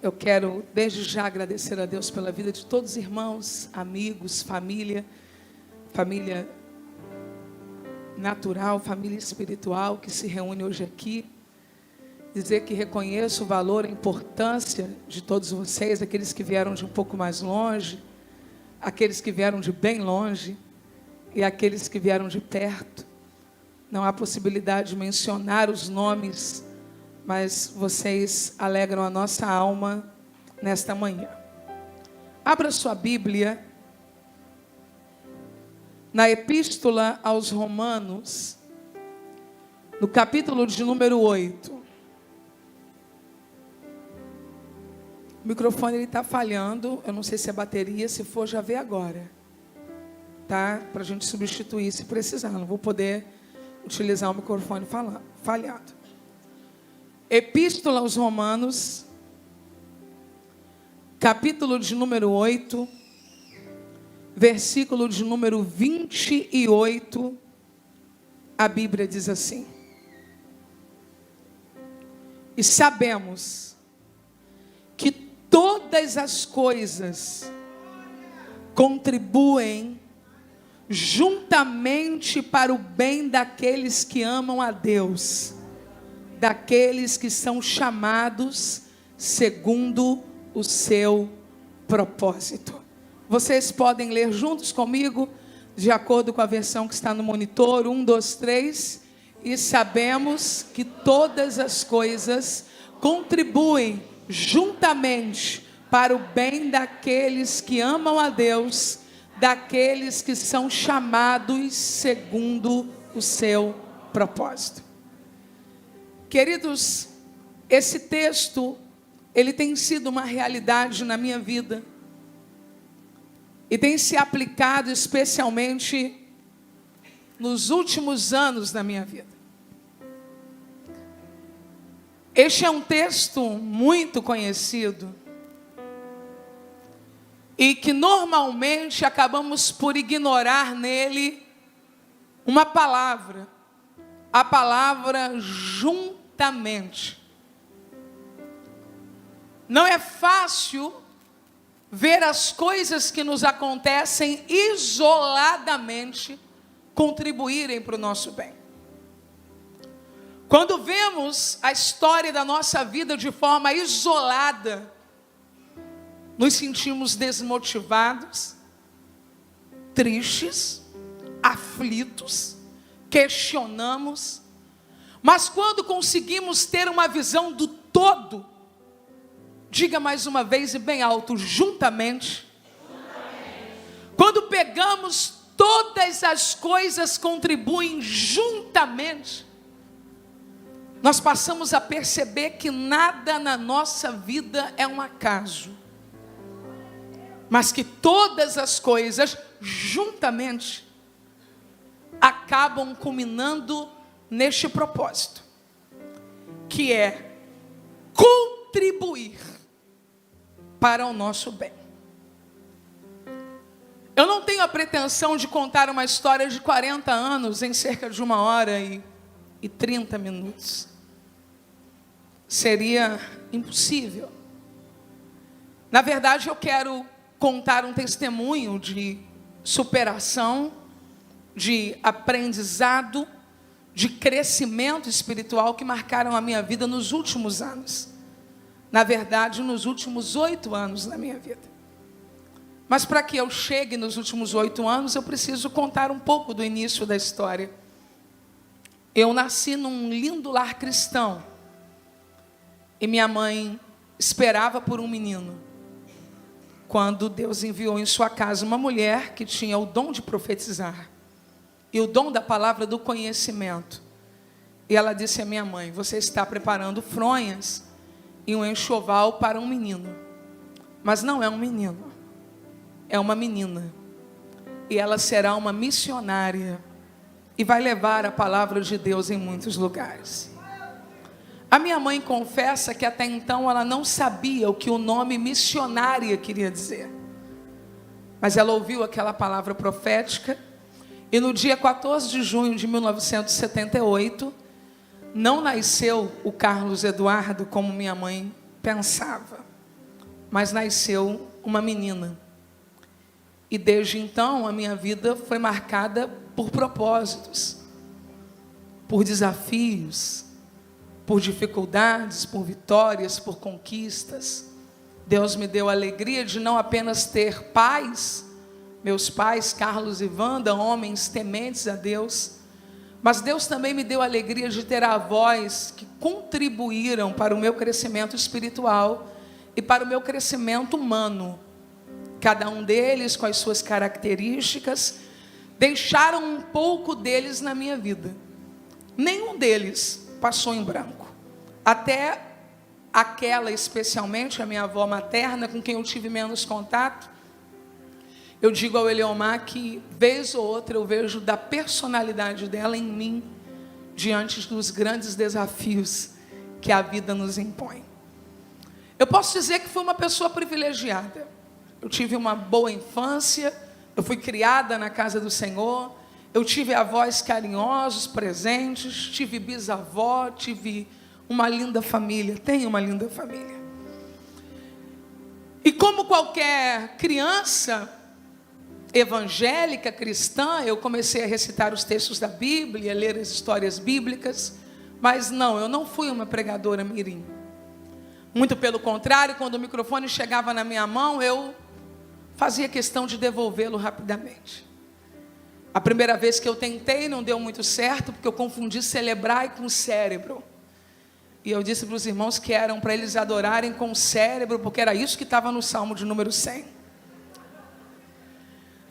Eu quero desde já agradecer a Deus pela vida de todos os irmãos, amigos, família natural, família espiritual que se reúne hoje aqui. Dizer que reconheço o valor, a importância de todos vocês, aqueles que vieram de um pouco mais longe, aqueles que vieram de bem longe e aqueles que vieram de perto. Não há possibilidade de mencionar os nomes, mas vocês alegram a nossa alma nesta manhã. Abra sua Bíblia na Epístola aos Romanos, no capítulo de número 8. O microfone está falhando, eu não sei se é bateria, se for já vê agora. Tá? Para a gente substituir se precisar, não vou poder utilizar o microfone falhado. Epístola aos Romanos, capítulo de número 8, versículo de número 28, a Bíblia diz assim: e sabemos que todas as coisas contribuem juntamente para o bem daqueles que amam a Deus, daqueles que são chamados segundo o seu propósito. Vocês podem ler juntos comigo, de acordo com a versão que está no monitor. 1, 2, 3. E sabemos que todas as coisas contribuem juntamente para o bem daqueles que amam a Deus, daqueles que são chamados segundo o seu propósito. Queridos, esse texto, ele tem sido uma realidade na minha vida e tem se aplicado especialmente nos últimos anos da minha vida. Este é um texto muito conhecido e que normalmente acabamos por ignorar nele uma palavra, a palavra juntamente. Não é fácil ver as coisas que nos acontecem isoladamente contribuírem para o nosso bem. Quando vemos a história da nossa vida de forma isolada, nos sentimos desmotivados, tristes, aflitos, questionamos. Mas quando conseguimos ter uma visão do todo, diga mais uma vez e bem alto: juntamente. Quando pegamos todas as coisas contribuem juntamente, nós passamos a perceber que nada na nossa vida é um acaso, mas que todas as coisas juntamente acabam culminando neste propósito, que é contribuir para o nosso bem. Eu não tenho a pretensão de contar uma história de 40 anos em cerca de 1h30 minutos. Seria impossível. Na verdade, eu quero contar um testemunho de superação, de aprendizado, de crescimento espiritual que marcaram a minha vida nos últimos anos. Na verdade, nos últimos 8 anos da minha vida. Mas para que eu chegue nos últimos 8 anos, eu preciso contar um pouco do início da história. Eu nasci num lindo lar cristão. E minha mãe esperava por um menino. Quando Deus enviou em sua casa uma mulher que tinha o dom de profetizar e o dom da palavra do conhecimento. E ela disse à minha mãe: você está preparando fronhas e um enxoval para um menino. Mas não é um menino, é uma menina. E ela será uma missionária e vai levar a palavra de Deus em muitos lugares. A minha mãe confessa que até então ela não sabia o que o nome missionária queria dizer. Mas ela ouviu aquela palavra profética e no dia 14 de junho de 1978, não nasceu o Carlos Eduardo como minha mãe pensava. mas nasceu uma menina. E desde então a minha vida foi marcada por propósitos, por desafios, por dificuldades, por vitórias, por conquistas. Deus me deu a alegria de não apenas ter pais, meus pais, Carlos e Wanda, homens tementes a Deus, mas Deus também me deu a alegria de ter avós que contribuíram para o meu crescimento espiritual e para o meu crescimento humano. Cada um deles, com as suas características, deixaram um pouco deles na minha vida. Nenhum deles passou em branco. Até aquela, especialmente a minha avó materna, com quem eu tive menos contato, eu digo ao Eleomar que, vez ou outra, eu vejo da personalidade dela em mim, diante dos grandes desafios que a vida nos impõe. Eu posso dizer que fui uma pessoa privilegiada. Eu tive uma boa infância, eu fui criada na casa do Senhor, eu tive avós carinhosos, presentes, tive bisavó, tive uma linda família, tenho uma linda família. E como qualquer criança evangélica, cristã, eu comecei a recitar os textos da Bíblia, a ler as histórias bíblicas, mas não, eu não fui uma pregadora mirim. Muito pelo contrário, quando o microfone chegava na minha mão, eu fazia questão de devolvê-lo rapidamente. A primeira vez que eu tentei não deu muito certo, porque eu confundi celebrar com cérebro. E eu disse para os irmãos que eram para eles adorarem com o cérebro, porque era isso que estava no Salmo de número 100.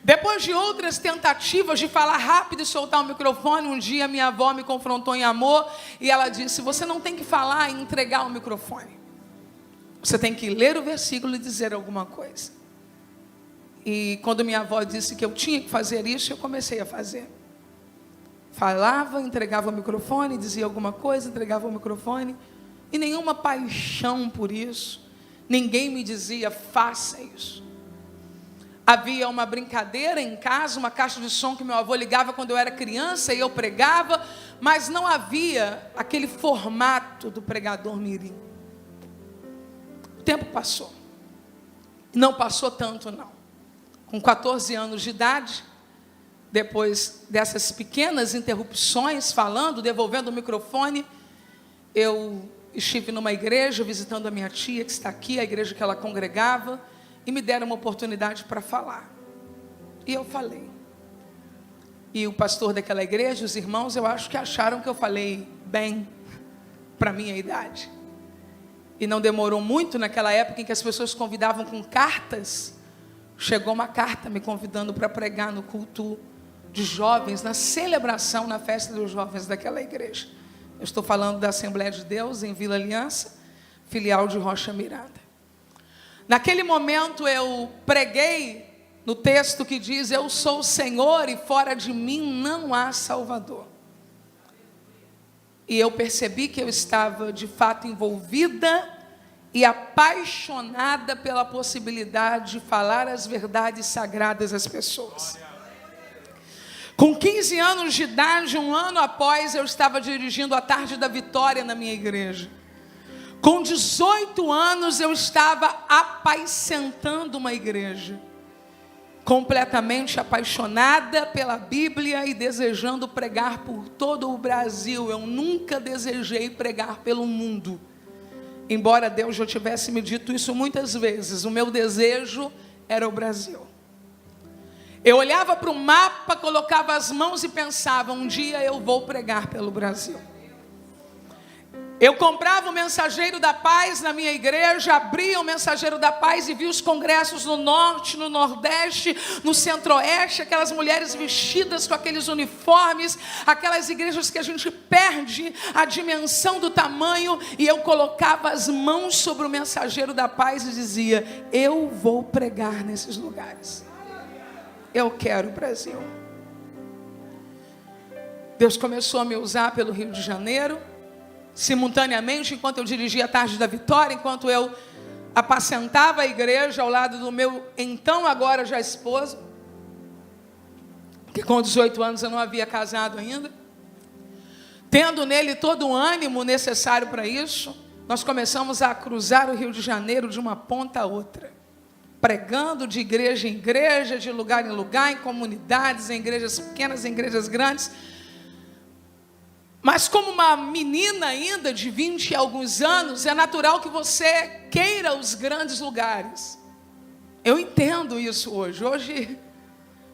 Depois de outras tentativas de falar rápido e soltar o microfone, um dia minha avó me confrontou em amor e ela disse: você não tem que falar e entregar o microfone. Você tem que ler o versículo e dizer alguma coisa. E quando minha avó disse que eu tinha que fazer isso, eu comecei a fazer. Falava, entregava o microfone, dizia alguma coisa, entregava o microfone. E nenhuma paixão por isso. Ninguém me dizia: faça isso. Havia uma brincadeira em casa, uma caixa de som que meu avô ligava quando eu era criança e eu pregava, mas não havia aquele formato do pregador mirim. O tempo passou. Não passou tanto, não. Com 14 anos de idade, depois dessas pequenas interrupções, falando, devolvendo o microfone, eu estive numa igreja visitando a minha tia, que está aqui, a igreja que ela congregava, e me deram uma oportunidade para falar. E eu falei. E o pastor daquela igreja, os irmãos, eu acho que acharam que eu falei bem para a minha idade. E não demorou muito, naquela época em que as pessoas convidavam com cartas, chegou uma carta me convidando para pregar no culto de jovens, na celebração, na festa dos jovens daquela igreja. Eu estou falando da Assembleia de Deus em Vila Aliança, filial de Rocha Miranda. Naquele momento eu preguei no texto que diz: eu sou o Senhor e fora de mim não há Salvador. E eu percebi que eu estava de fato envolvida e apaixonada pela possibilidade de falar as verdades sagradas às pessoas. Com 15 anos de idade, um ano após, eu estava dirigindo a Tarde da Vitória na minha igreja. Com 18 anos, eu estava apacentando uma igreja. Completamente apaixonada pela Bíblia e desejando pregar por todo o Brasil. Eu nunca desejei pregar pelo mundo. Embora Deus já tivesse me dito isso muitas vezes, o meu desejo era o Brasil. Eu olhava para o mapa, colocava as mãos e pensava: um dia eu vou pregar pelo Brasil. Eu comprava o Mensageiro da Paz na minha igreja, abria o Mensageiro da Paz e via os congressos no norte, no nordeste, no centro-oeste, aquelas mulheres vestidas com aqueles uniformes, aquelas igrejas que a gente perde a dimensão do tamanho, e eu colocava as mãos sobre o Mensageiro da Paz e dizia: eu vou pregar nesses lugares. Eu quero o Brasil. Deus começou a me usar pelo Rio de Janeiro. Simultaneamente, enquanto eu dirigia a Tarde da Vitória, enquanto eu apacentava a igreja ao lado do meu então agora já esposo, porque com 18 anos eu não havia casado ainda, tendo nele todo o ânimo necessário para isso, nós começamos a cruzar o Rio de Janeiro de uma ponta a outra, pregando de igreja em igreja, de lugar em lugar, em comunidades, em igrejas pequenas, em igrejas grandes. Mas como uma menina ainda de 20 e alguns anos, é natural que você queira os grandes lugares. Eu entendo isso hoje.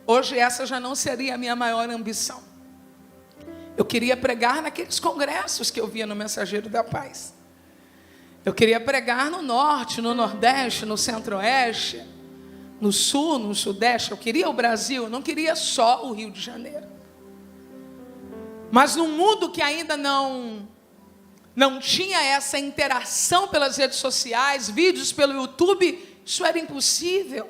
Hoje essa já não seria a minha maior ambição. Eu queria pregar naqueles congressos que eu via no Mensageiro da Paz. Eu queria pregar no norte, no nordeste, no centro-oeste, no sul, no sudeste. Eu queria o Brasil, eu não queria só o Rio de Janeiro. Mas num mundo que ainda não tinha essa interação pelas redes sociais, vídeos pelo YouTube, isso era impossível.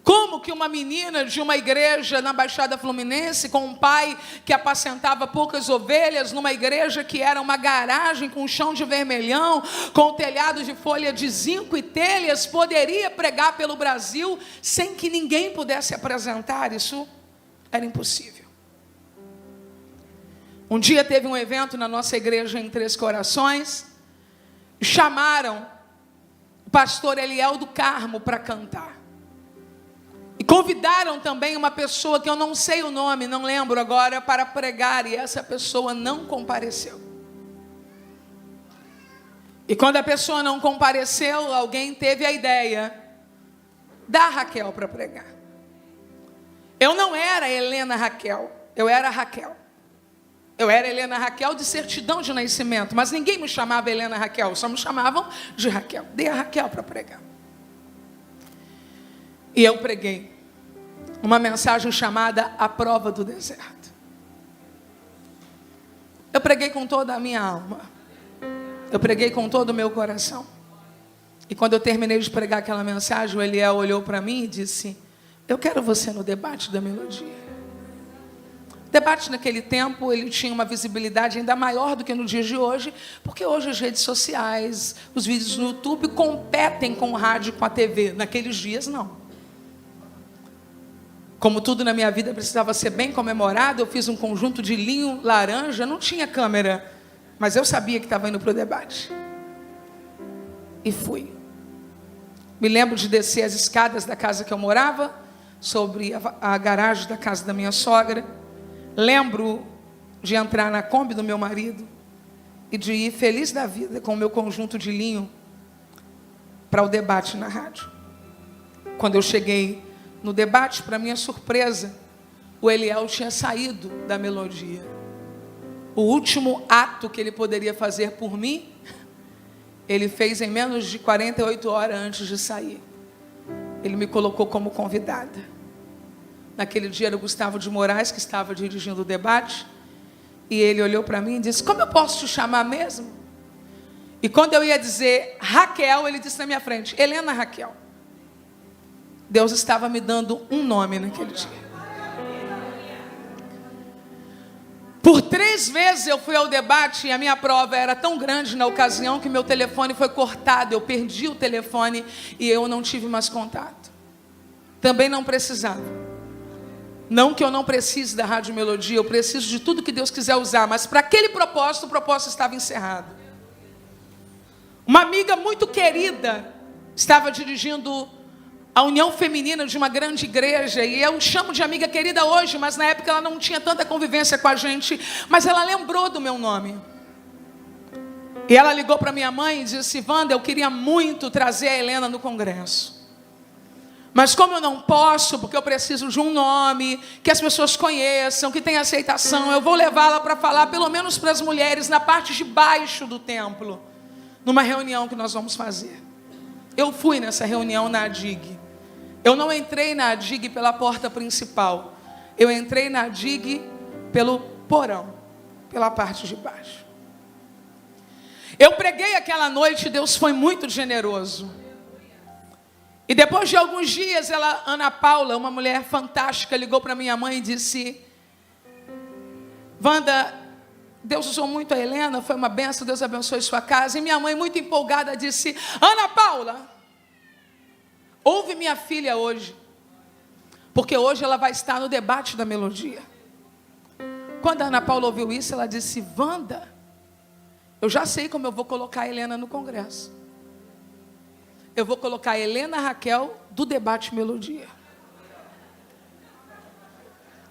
Como que uma menina de uma igreja na Baixada Fluminense, com um pai que apacentava poucas ovelhas, numa igreja que era uma garagem com chão de vermelhão, com telhado de folha de zinco e telhas, poderia pregar pelo Brasil sem que ninguém pudesse apresentar? Isso era impossível. Um dia teve um evento na nossa igreja em Três Corações, chamaram o pastor Eliel do Carmo para cantar. E convidaram também uma pessoa que eu não sei o nome, não lembro agora, para pregar, e essa pessoa não compareceu. E quando a pessoa não compareceu, alguém teve a ideia da Raquel para pregar. Eu não era Helena Raquel, eu era Raquel. Eu era Helena Raquel de certidão de nascimento, mas ninguém me chamava Helena Raquel, só me chamavam de Raquel. Dei a Raquel para pregar. E eu preguei uma mensagem chamada A Prova do Deserto. Eu preguei com toda a minha alma. Eu preguei com todo o meu coração. E quando eu terminei de pregar aquela mensagem, o Eliel olhou para mim e disse: eu quero você no debate da melodia. O debate naquele tempo, ele tinha uma visibilidade ainda maior do que no dia de hoje, porque hoje as redes sociais, os vídeos no YouTube competem com o rádio, com a TV. Naqueles dias, não. Como tudo na minha vida precisava ser bem comemorado, eu fiz um conjunto de linho laranja, não tinha câmera, mas eu sabia que estava indo para o debate. E fui. Me lembro de descer as escadas da casa que eu morava, sobre a garagem da casa da minha sogra. Lembro de entrar na Kombi do meu marido e de ir feliz da vida com o meu conjunto de linho para o debate na rádio. Quando eu cheguei no debate, para minha surpresa, o Eliel tinha saído da melodia. O último ato que ele poderia fazer por mim, ele fez em menos de 48 horas antes de sair. Ele me colocou como convidada. Naquele dia era o Gustavo de Moraes que estava dirigindo o debate. E ele olhou para mim e disse: como eu posso te chamar mesmo? E quando eu ia dizer Raquel, ele disse na minha frente: Helena Raquel. Deus estava me dando um nome naquele dia. Por 3 vezes eu fui ao debate e a minha prova era tão grande na ocasião que meu telefone foi cortado. Eu perdi o telefone e eu não tive mais contato. Também não precisava. Não que eu não precise da Rádio Melodia, eu preciso de tudo que Deus quiser usar, mas para aquele propósito, o propósito estava encerrado. Uma amiga muito querida estava dirigindo a união feminina de uma grande igreja, e eu chamo de amiga querida hoje, mas na época ela não tinha tanta convivência com a gente, mas ela lembrou do meu nome. E ela ligou para minha mãe e disse: Wanda, eu queria muito trazer a Helena no congresso. Mas como eu não posso, porque eu preciso de um nome, que as pessoas conheçam, que tenha aceitação, eu vou levá-la para falar, pelo menos para as mulheres, na parte de baixo do templo, numa reunião que nós vamos fazer. Eu fui nessa reunião na ADIG. Eu não entrei na ADIG pela porta principal. Eu entrei na ADIG pelo porão, pela parte de baixo. Eu preguei aquela noite, Deus foi muito generoso. E depois de alguns dias, Ana Paula, uma mulher fantástica, ligou para minha mãe e disse: Wanda, Deus usou muito a Helena, foi uma benção, Deus abençoe sua casa. E minha mãe, muito empolgada, disse: Ana Paula, ouve minha filha hoje, porque hoje ela vai estar no debate da melodia. Quando a Ana Paula ouviu isso, ela disse: Wanda, Eu já sei como eu vou colocar a Helena no congresso. Eu vou colocar a Helena Raquel do debate Melodia.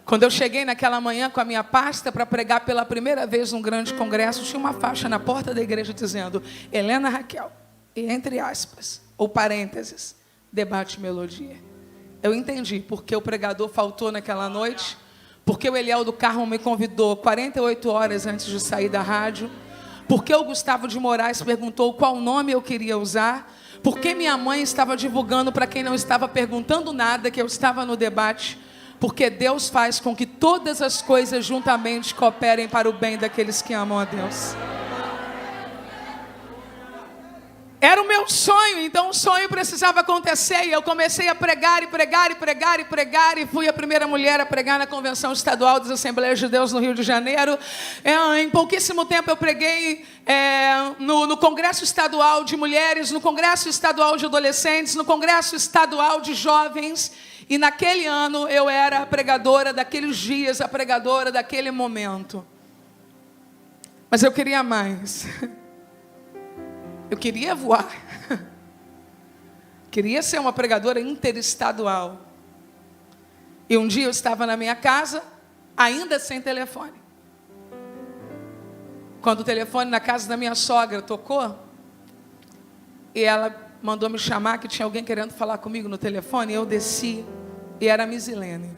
Quando eu cheguei naquela manhã com a minha pasta para pregar pela primeira vez num grande congresso, tinha uma faixa na porta da igreja dizendo Helena Raquel, e entre aspas, ou parênteses, debate Melodia. Eu entendi porque o pregador faltou naquela noite, porque o Eliel do Carmo me convidou 48 horas antes de sair da rádio, porque o Gustavo de Moraes perguntou qual nome eu queria usar, porque minha mãe estava divulgando para quem não estava perguntando nada que eu estava no debate, porque Deus faz com que todas as coisas juntamente cooperem para o bem daqueles que amam a Deus. Era o meu sonho, então o sonho precisava acontecer, e eu comecei a pregar, e fui a primeira mulher a pregar na Convenção Estadual das Assembleias de Deus no Rio de Janeiro. Em pouquíssimo tempo eu preguei no Congresso Estadual de Mulheres, no Congresso Estadual de Adolescentes, no Congresso Estadual de Jovens, e naquele ano eu era a pregadora daqueles dias, a pregadora daquele momento. Mas eu queria mais. Eu queria voar. Queria ser uma pregadora interestadual. E um dia eu estava na minha casa, ainda sem telefone. Quando o telefone na casa da minha sogra tocou, e ela mandou me chamar, que tinha alguém querendo falar comigo no telefone, eu desci, e era a Misilene.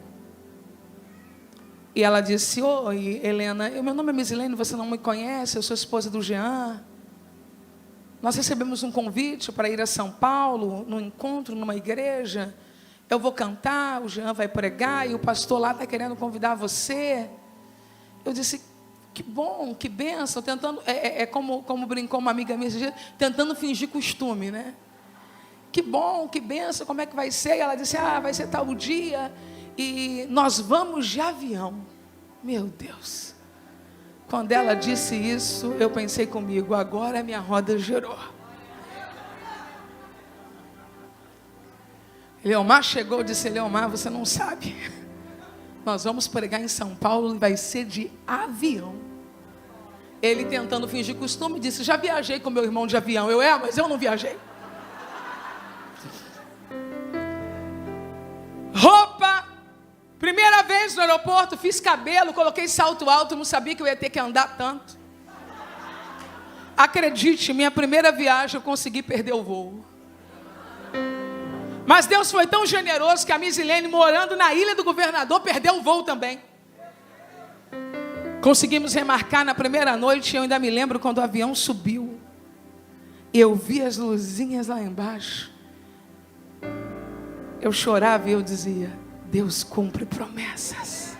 E ela disse: oi, Helena, meu nome é Misilene, você não me conhece, eu sou esposa do Jean. Nós recebemos um convite para ir a São Paulo, num encontro, numa igreja. Eu vou cantar, o Jean vai pregar, e o pastor lá está querendo convidar você. Eu disse: que bom, que bênção, tentando, como brincou uma amiga minha, tentando fingir costume, né? Que bom, que bênção, como é que vai ser? E ela disse: vai ser tal dia, e nós vamos de avião. Meu Deus. Quando ela disse isso, eu pensei comigo: agora a minha roda girou. Leomar chegou e disse: Leomar, você não sabe. Nós vamos pregar em São Paulo e vai ser de avião. Ele, tentando fingir costume, disse: já viajei com meu irmão de avião. Mas eu não viajei. Roupa. Primeira vez no aeroporto, fiz cabelo, coloquei salto alto, não sabia que eu ia ter que andar tanto. Acredite, minha primeira viagem eu consegui perder o voo. Mas Deus foi tão generoso que a Misilene, morando na Ilha do Governador, perdeu o voo também. Conseguimos remarcar na primeira noite, e eu ainda me lembro quando o avião subiu. Eu vi as luzinhas lá embaixo. Eu chorava e eu dizia: Deus cumpre promessas.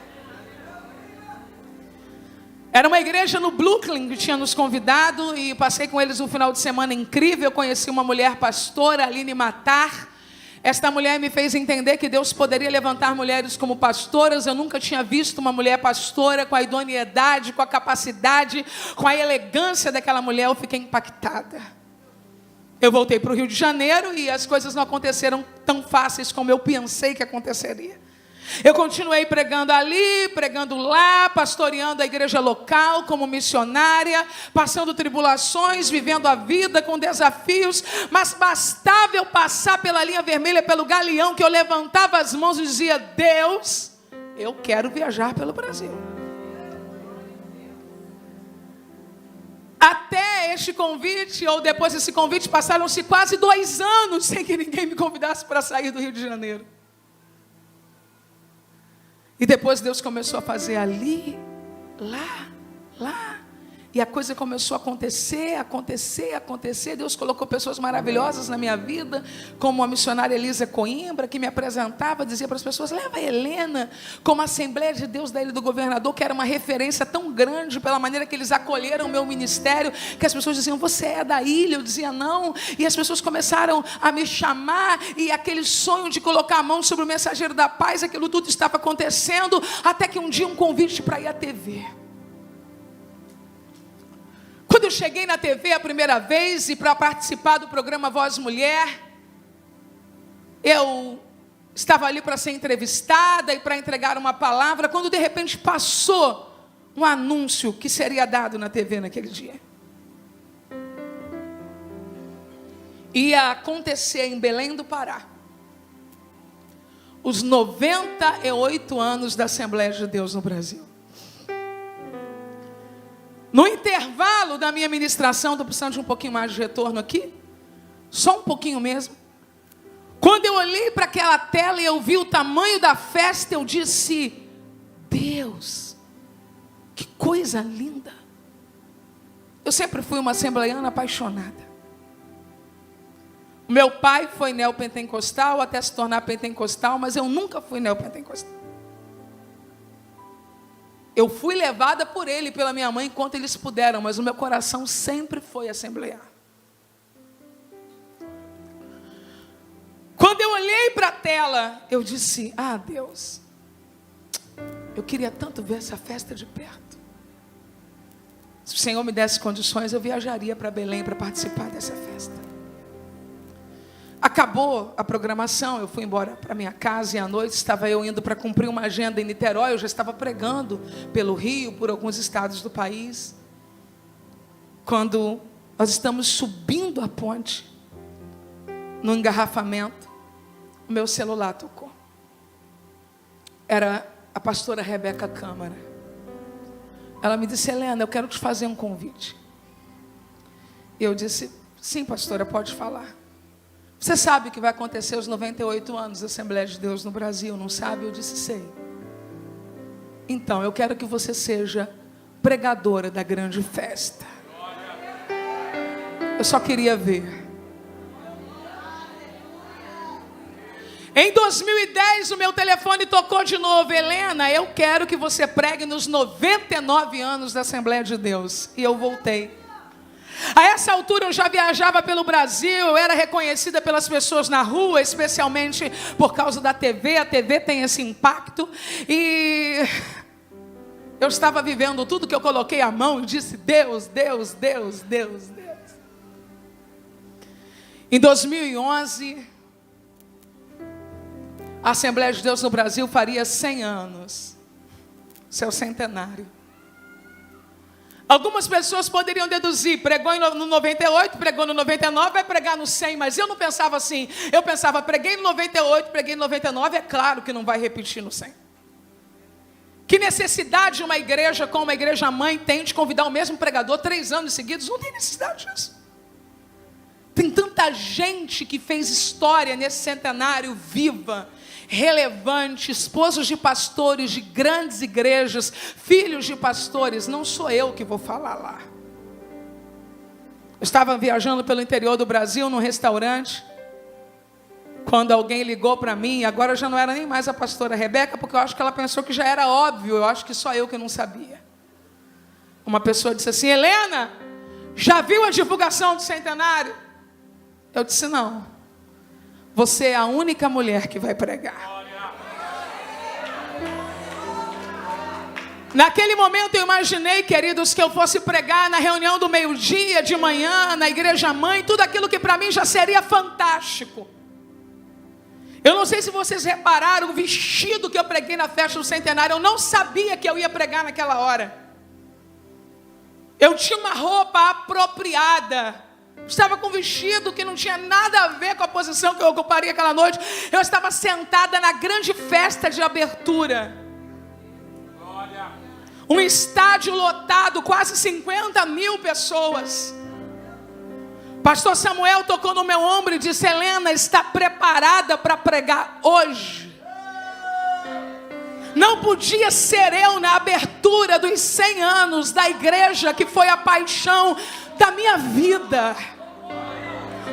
Era uma igreja no Brooklyn que tinha nos convidado, e passei com eles um final de semana incrível. Eu conheci uma mulher pastora, Aline Matar. Esta mulher me fez entender que Deus poderia levantar mulheres como pastoras. Eu nunca tinha visto uma mulher pastora com a idoneidade, com a capacidade, com a elegância daquela mulher. Eu fiquei impactada. Eu voltei para o Rio de Janeiro e as coisas não aconteceram tão fáceis como eu pensei que aconteceria. Eu continuei pregando ali, pregando lá, pastoreando a igreja local como missionária, passando tribulações, vivendo a vida com desafios, mas bastava eu passar pela linha vermelha, pelo galeão, que eu levantava as mãos e dizia: Deus, eu quero viajar pelo Brasil. Até este convite, ou depois desse convite, passaram-se quase 2 anos sem que ninguém me convidasse para sair do Rio de Janeiro. E depois Deus começou a fazer ali, lá. E a coisa começou a acontecer. Deus colocou pessoas maravilhosas na minha vida, como a missionária Elisa Coimbra, que me apresentava, dizia para as pessoas: leva a Helena, como a Assembleia de Deus da Ilha do Governador, que era uma referência tão grande pela maneira que eles acolheram o meu ministério, que as pessoas diziam: você é da ilha? Eu dizia: não. E as pessoas começaram a me chamar, e aquele sonho de colocar a mão sobre o mensageiro da paz, aquilo tudo estava acontecendo, até que um dia um convite para ir à TV. Quando eu cheguei na TV a primeira vez e para participar do programa Voz Mulher, eu estava ali para ser entrevistada e para entregar uma palavra, quando de repente passou um anúncio que seria dado na TV naquele dia. ia acontecer em Belém do Pará os 98 anos da Assembleia de Deus no Brasil. No intervalo da minha ministração, estou precisando de um pouquinho mais de retorno aqui, só um pouquinho mesmo. Quando eu olhei para aquela tela e eu vi o tamanho da festa, eu disse: Deus, que coisa linda. Eu sempre fui uma assembleiana apaixonada. O meu pai foi neopentecostal até se tornar pentecostal, mas eu nunca fui neopentecostal. Eu fui levada por ele e pela minha mãe enquanto eles puderam, mas o meu coração sempre foi assemblear. Quando eu olhei para a tela, eu disse: ah, Deus, eu queria tanto ver essa festa de perto. Se o Senhor me desse condições, eu viajaria para Belém para participar dessa festa. Acabou a programação, eu fui embora para minha casa e à noite estava eu indo para cumprir uma agenda em Niterói. Eu já estava pregando pelo Rio, por alguns estados do país. Quando nós estamos subindo a ponte, no engarrafamento, o meu celular tocou. Era a pastora Rebeca Câmara. Ela me disse: Helena, eu quero te fazer um convite. E eu disse: sim, pastora, pode falar. Você sabe que vai acontecer os 98 anos da Assembleia de Deus no Brasil, não sabe? Eu disse: sei. Então, eu quero que você seja pregadora da grande festa. Eu só queria ver. Em 2010, o meu telefone tocou de novo: Helena, eu quero que você pregue nos 99 anos da Assembleia de Deus. E eu voltei. A essa altura eu já viajava pelo Brasil, eu era reconhecida pelas pessoas na rua, especialmente por causa da TV. A TV tem esse impacto. E eu estava vivendo tudo que eu coloquei a mão e disse: Deus, Deus, Deus, Deus, Deus. Em 2011, a Assembleia de Deus no Brasil faria 100 anos, seu centenário. Algumas pessoas poderiam deduzir: pregou no 98, pregou no 99, vai pregar no 100. Mas eu não pensava assim. Eu pensava: preguei no 98, preguei no 99, é claro que não vai repetir no 100. Que necessidade uma igreja como uma igreja mãe tem de convidar o mesmo pregador 3 anos seguidos? Não tem necessidade disso. Tem tanta gente que fez história nesse centenário viva, relevante, esposos de pastores de grandes igrejas, filhos de pastores. Não sou eu que vou falar lá. Eu estava viajando pelo interior do Brasil, num restaurante, quando alguém ligou para mim. Agora já não era nem mais a pastora Rebeca, porque eu acho que ela pensou que já era óbvio. Eu acho que só eu que não sabia. Uma pessoa disse assim: Helena, já viu a divulgação do centenário? Eu disse: não. Você é a única mulher que vai pregar. Naquele momento eu imaginei, queridos, que eu fosse pregar na reunião do meio-dia, de manhã, na igreja mãe, tudo aquilo que para mim já seria fantástico. Eu não sei se vocês repararam o vestido que eu preguei na festa do centenário. Eu não sabia que eu ia pregar naquela hora. Eu tinha uma roupa apropriada. Estava com um vestido que não tinha nada a ver com a posição que eu ocuparia aquela noite. Eu estava sentada na grande festa de abertura. Um estádio lotado, quase 50 mil pessoas. Pastor Samuel tocou no meu ombro e disse: Helena, está preparada para pregar hoje? Não podia ser eu na abertura dos 100 anos da igreja, que foi a paixão da minha vida.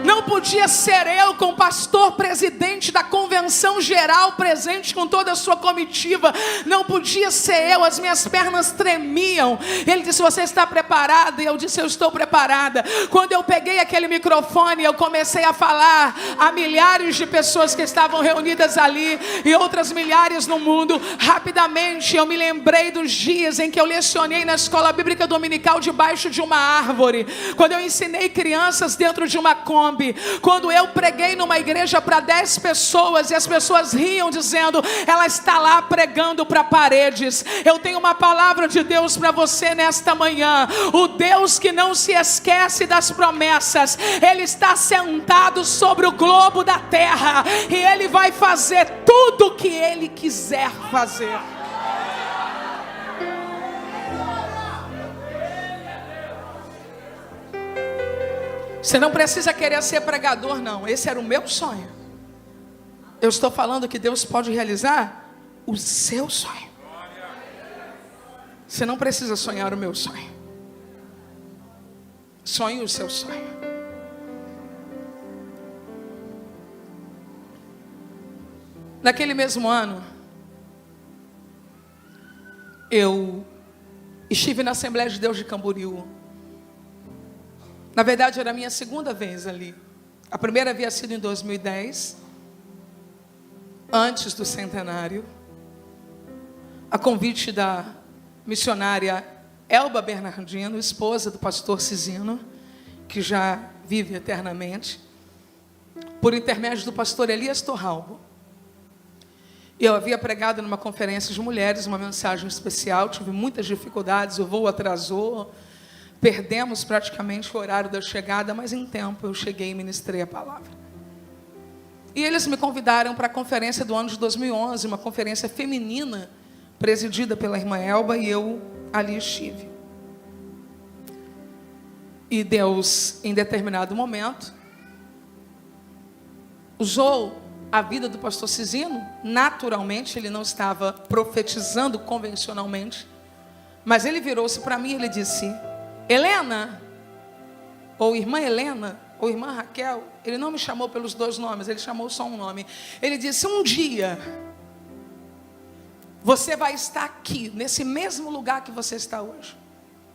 Não podia ser eu com o pastor presidente da convenção geral presente com toda a sua comitiva. Não podia ser eu, as minhas pernas tremiam. Ele disse: você está preparada? E eu disse: eu estou preparada. Quando eu peguei aquele microfone, eu comecei a falar a milhares de pessoas que estavam reunidas ali e outras milhares no mundo. Rapidamente eu me lembrei dos dias em que eu lecionei na escola bíblica dominical debaixo de uma árvore, quando eu ensinei crianças dentro de uma Kombi. Kombi, quando eu preguei numa igreja para 10 pessoas e as pessoas riam dizendo, ela está lá pregando para paredes. Eu tenho uma palavra de Deus para você nesta manhã. O Deus que não se esquece das promessas, Ele está sentado sobre o globo da terra e Ele vai fazer tudo o que Ele quiser fazer. Você não precisa querer ser pregador, não. Esse era o meu sonho. Eu estou falando que Deus pode realizar o seu sonho. Você não precisa sonhar o meu sonho. Sonhe o seu sonho. Naquele mesmo ano, eu estive na Assembleia de Deus de Camboriú. Na verdade, era a minha segunda vez ali. A primeira havia sido em 2010, antes do centenário, a convite da missionária Elba Bernardino, esposa do pastor Cisino, que já vive eternamente, por intermédio do pastor Elias Torralbo. Eu havia pregado numa conferência de mulheres, uma mensagem especial, tive muitas dificuldades, o voo atrasou, perdemos praticamente o horário da chegada, mas em tempo eu cheguei e ministrei a palavra. E eles me convidaram para a conferência do ano de 2011, uma conferência feminina, presidida pela irmã Elba, e eu ali estive. E Deus, em determinado momento, usou a vida do pastor Cisino. Naturalmente, ele não estava profetizando convencionalmente, mas ele virou-se para mim e ele disse, Helena, ou irmã Helena, ou irmã Raquel, ele não me chamou pelos dois nomes, ele chamou só um nome. Ele disse, um dia, você vai estar aqui, nesse mesmo lugar que você está hoje.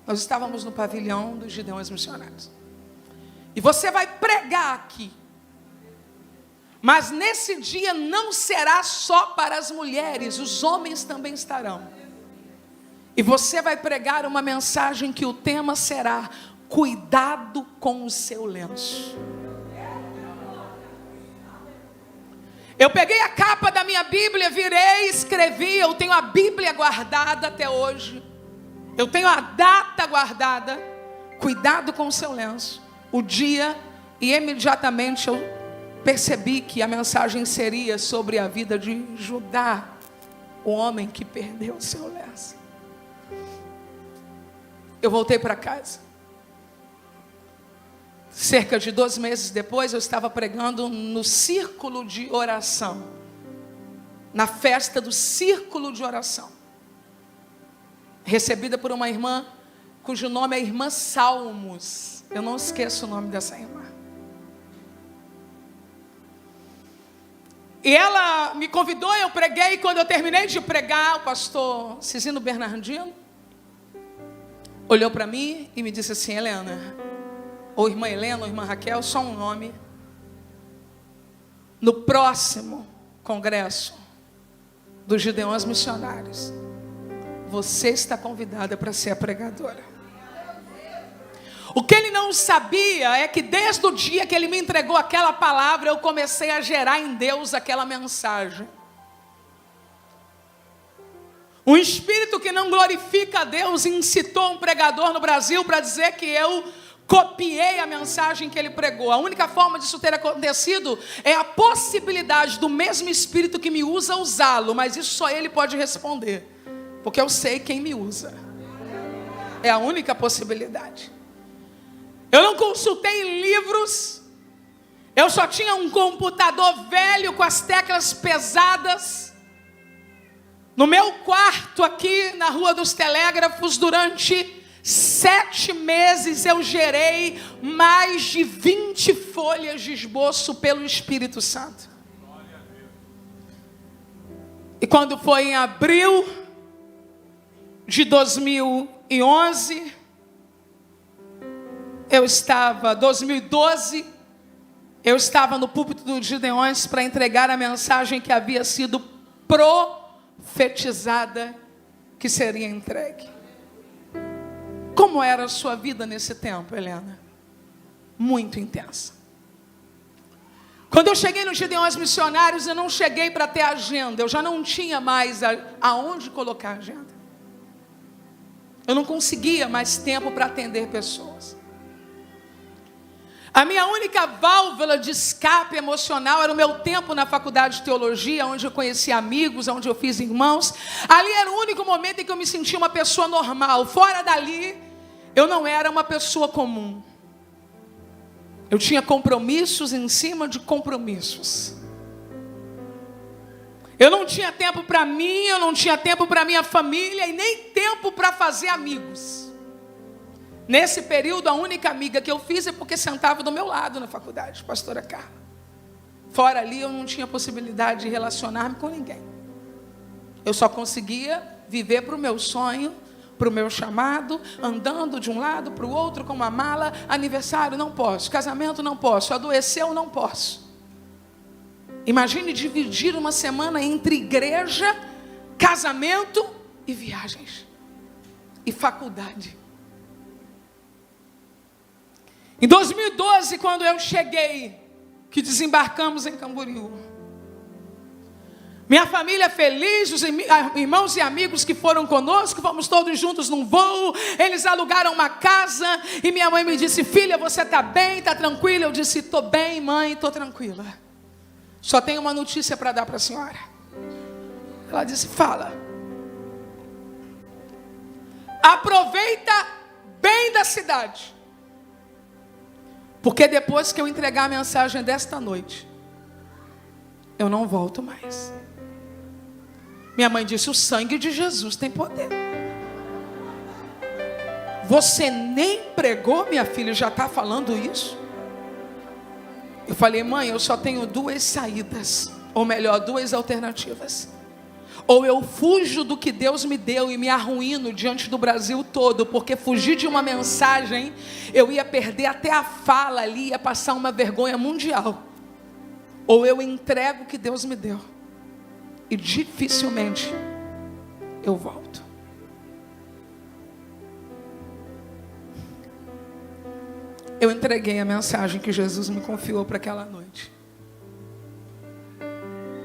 Nós estávamos no pavilhão dos Gideões Missionários. E você vai pregar aqui. Mas nesse dia não será só para as mulheres, os homens também estarão. E você vai pregar uma mensagem que o tema será cuidado com o seu lenço. Eu peguei a capa da minha Bíblia, virei, escrevi, eu tenho a Bíblia guardada até hoje. Eu tenho a data guardada, cuidado com o seu lenço. O dia, e imediatamente eu percebi que a mensagem seria sobre a vida de Judá, o homem que perdeu o seu lenço. Eu voltei para casa. Cerca de 2 meses depois, eu estava pregando no círculo de oração. Na festa do círculo de oração. Recebida por uma irmã, cujo nome é Irmã Salmos. Eu não esqueço o nome dessa irmã. E ela me convidou, eu preguei. Quando eu terminei de pregar, o pastor Cisino Bernardino olhou para mim e me disse assim, Helena, ou irmã Helena, ou irmã Raquel, só um nome. No próximo congresso dos Gideões Missionários, você está convidada para ser a pregadora. O que ele não sabia é que desde o dia que ele me entregou aquela palavra, eu comecei a gerar em Deus aquela mensagem. Um espírito que não glorifica a Deus incitou um pregador no Brasil para dizer que eu copiei a mensagem que ele pregou. A única forma disso ter acontecido é a possibilidade do mesmo espírito que me usa usá-lo, mas isso só ele pode responder, porque eu sei quem me usa. É a única possibilidade. Eu não consultei livros, eu só tinha um computador velho com as teclas pesadas. No meu quarto aqui na Rua dos Telégrafos, durante 7 meses eu gerei mais de 20 folhas de esboço pelo Espírito Santo. E quando foi em abril de 2011, 2012, eu estava no púlpito dos Gideões para entregar a mensagem que havia sido profetizada que seria entregue. Como era a sua vida nesse tempo, Helena? Muito intensa. Quando eu cheguei nos Gideões Missionários, eu não cheguei para ter agenda. Eu já não tinha mais aonde colocar agenda. Eu não conseguia mais tempo para atender pessoas. A minha única válvula de escape emocional era o meu tempo na faculdade de teologia, onde eu conheci amigos, onde eu fiz irmãos. Ali era o único momento em que eu me sentia uma pessoa normal. Fora dali, eu não era uma pessoa comum. Eu tinha compromissos em cima de compromissos. Eu não tinha tempo para mim, eu não tinha tempo para minha família e nem tempo para fazer amigos. Nesse período, a única amiga que eu fiz é porque sentava do meu lado na faculdade, pastora Carla. Fora ali, eu não tinha possibilidade de relacionar-me com ninguém. Eu só conseguia viver para o meu sonho, para o meu chamado, andando de um lado para o outro com uma mala. Aniversário não posso, casamento não posso, adoeceu não posso. Imagine dividir uma semana entre igreja, casamento e viagens. E faculdade. Em 2012, quando eu cheguei, que desembarcamos em Camboriú, minha família feliz, os irmãos e amigos que foram conosco, fomos todos juntos num voo, eles alugaram uma casa, e minha mãe me disse: filha, você está bem, está tranquila? Eu disse: estou bem, mãe, estou tranquila. Só tenho uma notícia para dar para a senhora. Ela disse: fala. Aproveita bem da cidade. Porque depois que eu entregar a mensagem desta noite, eu não volto mais. Minha mãe disse: o sangue de Jesus tem poder. Você nem pregou, minha filha, já está falando isso? Eu falei: mãe, eu só tenho duas saídas. Ou melhor, duas alternativas. Ou eu fujo do que Deus me deu e me arruíno diante do Brasil todo, porque fugir de uma mensagem, eu ia perder até a fala ali, ia passar uma vergonha mundial. Ou eu entrego o que Deus me deu, e dificilmente eu volto. Eu entreguei a mensagem que Jesus me confiou para aquela noite.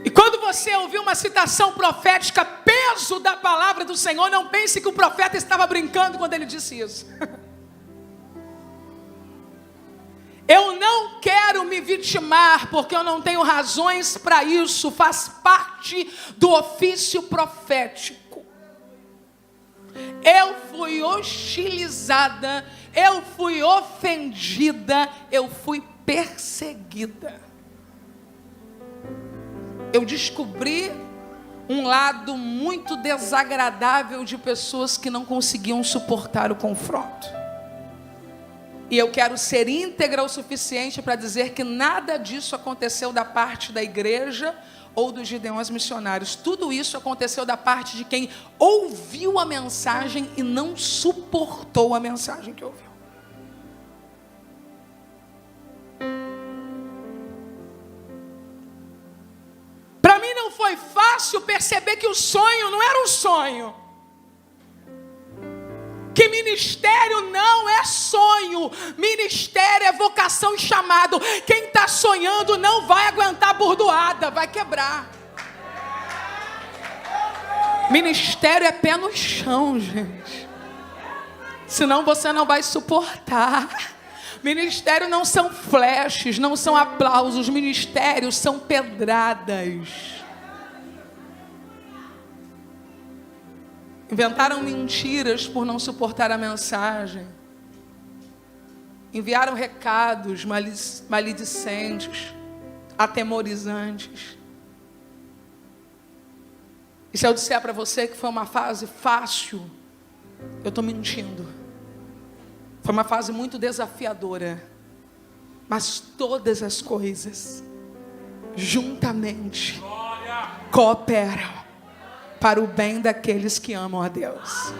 E quando você ouvir uma citação profética, peso da palavra do Senhor, não pense que o profeta estava brincando quando ele disse isso. Eu não quero me vitimar, porque eu não tenho razões para isso, faz parte do ofício profético. Eu fui hostilizada, eu fui ofendida, eu fui perseguida. Eu descobri um lado muito desagradável de pessoas que não conseguiam suportar o confronto. E eu quero ser íntegra o suficiente para dizer que nada disso aconteceu da parte da igreja ou dos Gideões Missionários. Tudo isso aconteceu da parte de quem ouviu a mensagem e não suportou a mensagem que ouviu. Para mim não foi fácil perceber que o sonho não era um sonho. Que ministério não é sonho. Ministério é vocação e chamado. Quem está sonhando não vai aguentar burdoada, vai quebrar. Ministério é pé no chão, gente. Senão você não vai suportar. Ministério não são flashes, não são aplausos. Ministérios são pedradas. Inventaram mentiras por não suportar a mensagem. Enviaram recados maledicentes, atemorizantes. E se eu disser para você que foi uma fase fácil, eu estou mentindo. Foi uma fase muito desafiadora. Mas todas as coisas, juntamente, cooperam para o bem daqueles que amam a Deus.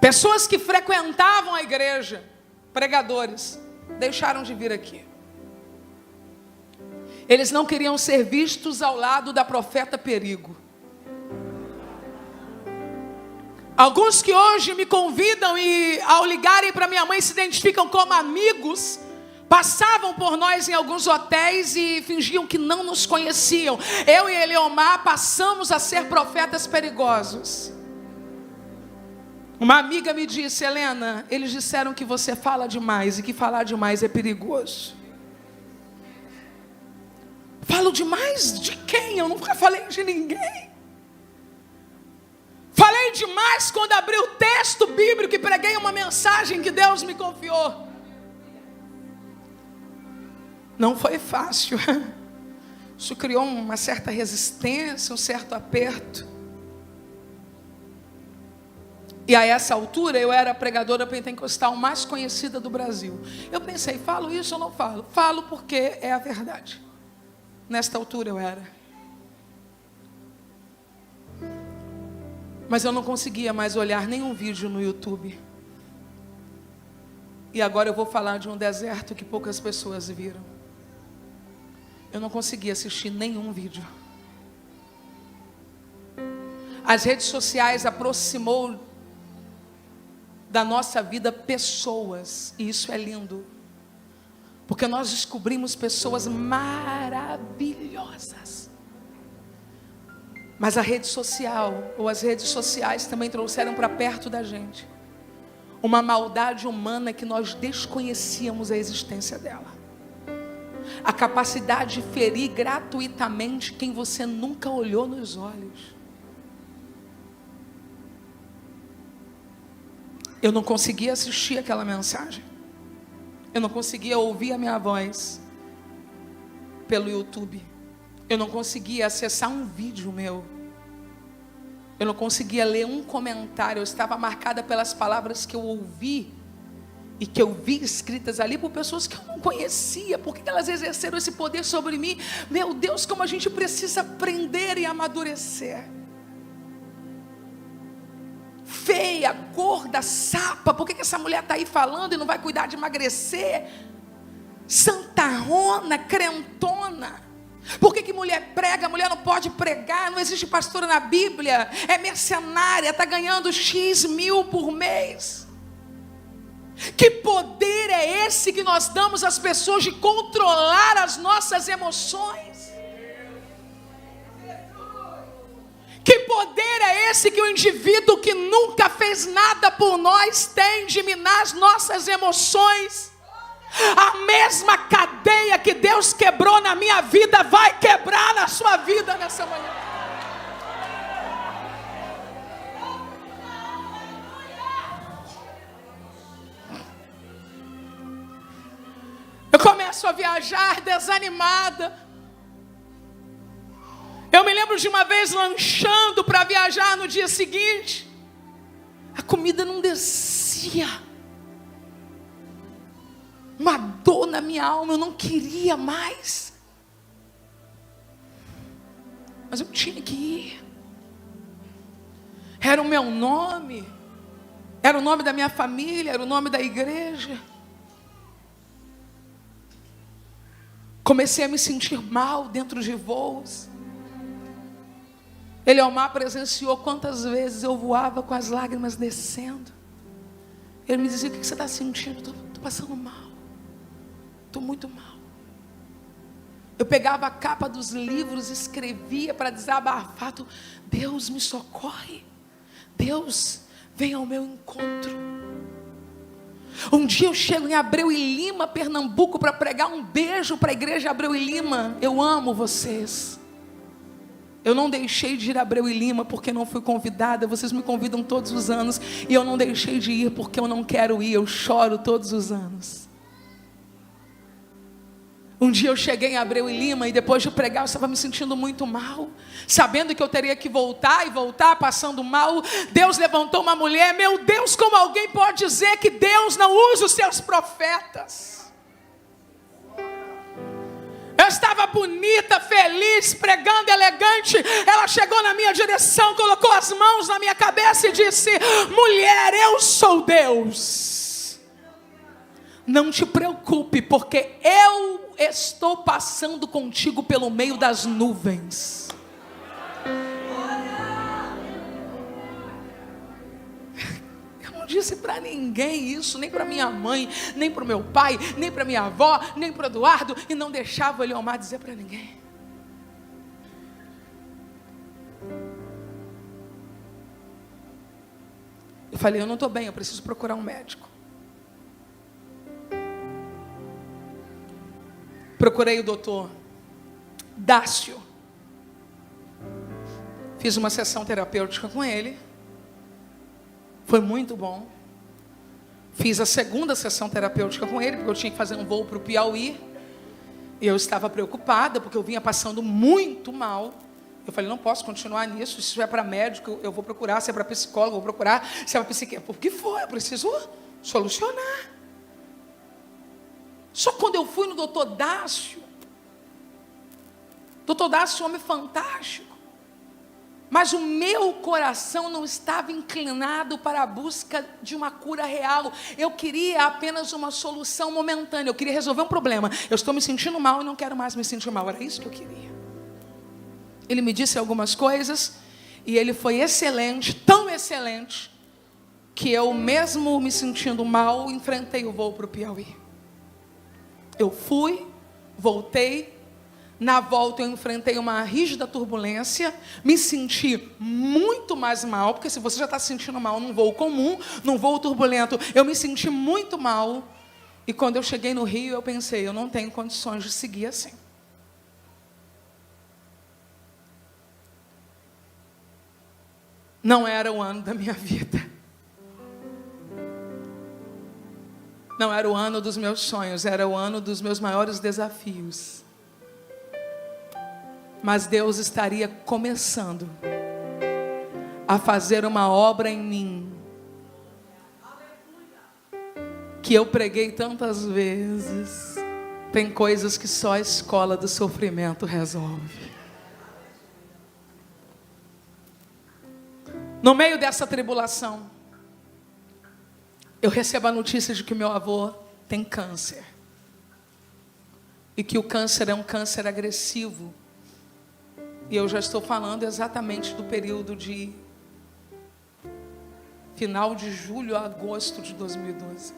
Pessoas que frequentavam a igreja, pregadores, deixaram de vir aqui. Eles não queriam ser vistos ao lado da profeta Perigo. Alguns que hoje me convidam e ao ligarem para minha mãe se identificam como amigos, passavam por nós em alguns hotéis e fingiam que não nos conheciam. Eu e Eliomar passamos a ser profetas perigosos. Uma amiga me disse: Helena, eles disseram que você fala demais e que falar demais é perigoso. Falo demais de quem? Eu nunca falei de ninguém. Falei demais quando abri o texto bíblico e preguei uma mensagem que Deus me confiou. Não foi fácil. Isso criou uma certa resistência, um certo aperto. E a essa altura eu era a pregadora pentecostal mais conhecida do Brasil. Eu pensei, falo isso ou não falo? Falo porque é a verdade. Nesta altura eu era. Mas eu não conseguia mais olhar nenhum vídeo no YouTube. E agora eu vou falar de um deserto que poucas pessoas viram. Eu não conseguia assistir nenhum vídeo. As redes sociais aproximou da nossa vida pessoas, e isso é lindo, porque nós descobrimos pessoas maravilhosas. Mas a rede social, ou as redes sociais também trouxeram para perto da gente uma maldade humana que nós desconhecíamos a existência dela. A capacidade de ferir gratuitamente quem você nunca olhou nos olhos. Eu não conseguia assistir aquela mensagem. Eu não conseguia ouvir a minha voz pelo YouTube. Eu não conseguia acessar um vídeo meu. Eu não conseguia ler um comentário. Eu estava marcada pelas palavras que eu ouvi e que eu vi escritas ali por pessoas que eu não conhecia. Por que elas exerceram esse poder sobre mim? Meu Deus, como a gente precisa aprender e amadurecer. Feia, gorda, sapa, por que essa mulher está aí falando e não vai cuidar de emagrecer? Santarrona, crentona. Por que mulher prega, mulher não pode pregar? Não existe pastora na Bíblia, é mercenária, está ganhando X mil por mês. Que poder é esse que nós damos às pessoas de controlar as nossas emoções? Que poder é esse que o indivíduo que nunca fez nada por nós tem de minar as nossas emoções? A mesma cadeia que Deus quebrou na minha vida vai quebrar na sua vida nessa manhã. Eu começo a viajar desanimada. Eu me lembro de uma vez lanchando para viajar no dia seguinte. A comida não descia. Uma dor na minha alma, eu não queria mais. Mas eu tinha que ir. Era o meu nome. Era o nome da minha família, era o nome da igreja. Comecei a me sentir mal dentro de voos. Eliomar presenciou quantas vezes eu voava com as lágrimas descendo. Ele me dizia: o que você está sentindo? Estou passando mal. Estou muito mal. Eu pegava a capa dos livros, escrevia para desabafar. Deus me socorre. Deus vem ao meu encontro. Um dia eu chego em Abreu e Lima, Pernambuco, para pregar um beijo para a igreja Abreu e Lima. Eu amo vocês. Eu não deixei de ir a Abreu e Lima porque não fui convidada. Vocês me convidam todos os anos. E eu não deixei de ir porque eu não quero ir. Eu choro todos os anos. Um dia eu cheguei em Abreu e Lima e depois de pregar eu estava me sentindo muito mal. Sabendo que eu teria que voltar e voltar passando mal. Deus levantou uma mulher. Meu Deus, como alguém pode dizer que Deus não usa os seus profetas? Eu estava bonita, feliz, pregando elegante. Ela chegou na minha direção, colocou as mãos na minha cabeça e disse: mulher, eu sou Deus. Não te preocupe, porque eu estou passando contigo pelo meio das nuvens. Eu não disse para ninguém isso, nem para minha mãe, nem para o meu pai, nem para minha avó, nem para o Eduardo, e não deixava o Eliomar dizer para ninguém. Eu falei, eu não estou bem, eu preciso procurar um médico. Procurei o doutor Dácio. Fiz uma sessão terapêutica com ele. Foi muito bom. Fiz a segunda sessão terapêutica com ele, porque eu tinha que fazer um voo para o Piauí. E eu estava preocupada, porque eu vinha passando muito mal. Eu falei, não posso continuar nisso. Se é para médico, eu vou procurar. Se é para psicólogo, eu vou procurar. Se é para psiquiatra, por que for? Eu preciso solucionar. Só quando eu fui no doutor Dácio, é um homem fantástico, mas o meu coração não estava inclinado para a busca de uma cura real. Eu queria apenas uma solução momentânea, eu queria resolver um problema. Eu estou me sentindo mal e não quero mais me sentir mal, era isso que eu queria. Ele me disse algumas coisas, e ele foi excelente, tão excelente, que eu mesmo me sentindo mal, enfrentei o voo para o Piauí. Eu fui, voltei, na volta eu enfrentei uma rígida turbulência, me senti muito mais mal, porque se você já está se sentindo mal num voo comum, num voo turbulento, eu me senti muito mal, e quando eu cheguei no Rio, eu pensei, eu não tenho condições de seguir assim. Não era o ano da minha vida. Não era o ano dos meus sonhos, era o ano dos meus maiores desafios. Mas Deus estaria começando a fazer uma obra em mim, que eu preguei tantas vezes. Tem coisas que só a escola do sofrimento resolve. No meio dessa tribulação, eu recebo a notícia de que meu avô tem câncer. E que o câncer é um câncer agressivo. E eu já estou falando exatamente do período de final de julho a agosto de 2012.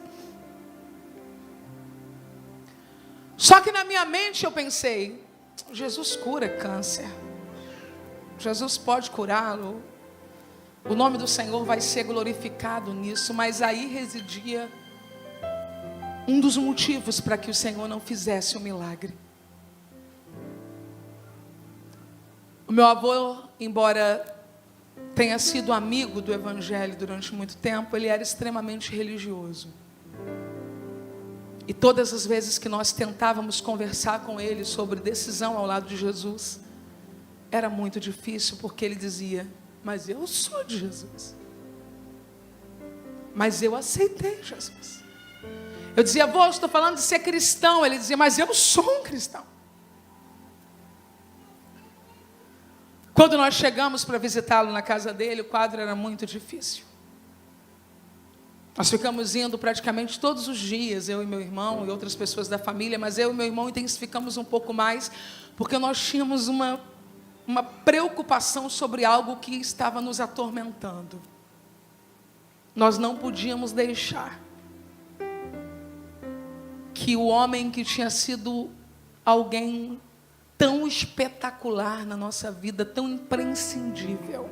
Só que na minha mente eu pensei, Jesus cura câncer. Jesus pode curá-lo. O nome do Senhor vai ser glorificado nisso, mas aí residia um dos motivos para que o Senhor não fizesse o milagre. O meu avô, embora tenha sido amigo do Evangelho durante muito tempo, ele era extremamente religioso. E todas as vezes que nós tentávamos conversar com ele sobre decisão ao lado de Jesus, era muito difícil, porque ele dizia, mas eu sou de Jesus. Mas eu aceitei Jesus. Eu dizia, avô, eu estou falando de ser cristão. Ele dizia, mas eu sou um cristão. Quando nós chegamos para visitá-lo na casa dele, o quadro era muito difícil. Nós ficamos indo praticamente todos os dias, eu e meu irmão e outras pessoas da família, mas eu e meu irmão intensificamos um pouco mais, porque nós tínhamos uma preocupação sobre algo que estava nos atormentando. Nós não podíamos deixar que o homem que tinha sido alguém tão espetacular na nossa vida, tão imprescindível,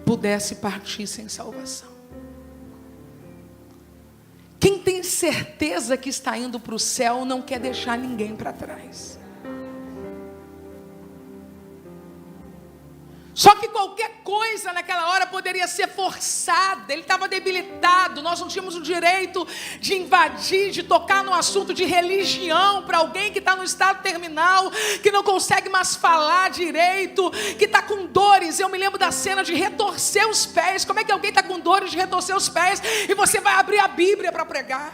pudesse partir sem salvação. Quem tem certeza que está indo para o céu não quer deixar ninguém para trás. Só que qualquer coisa naquela hora poderia ser forçada. Ele estava debilitado. Nós não tínhamos o direito de invadir, de tocar no assunto de religião para alguém que está no estado terminal, que não consegue mais falar direito, que está com dores. Eu me lembro da cena de retorcer os pés. Como é que alguém está com dores de retorcer os pés e você vai abrir a Bíblia para pregar?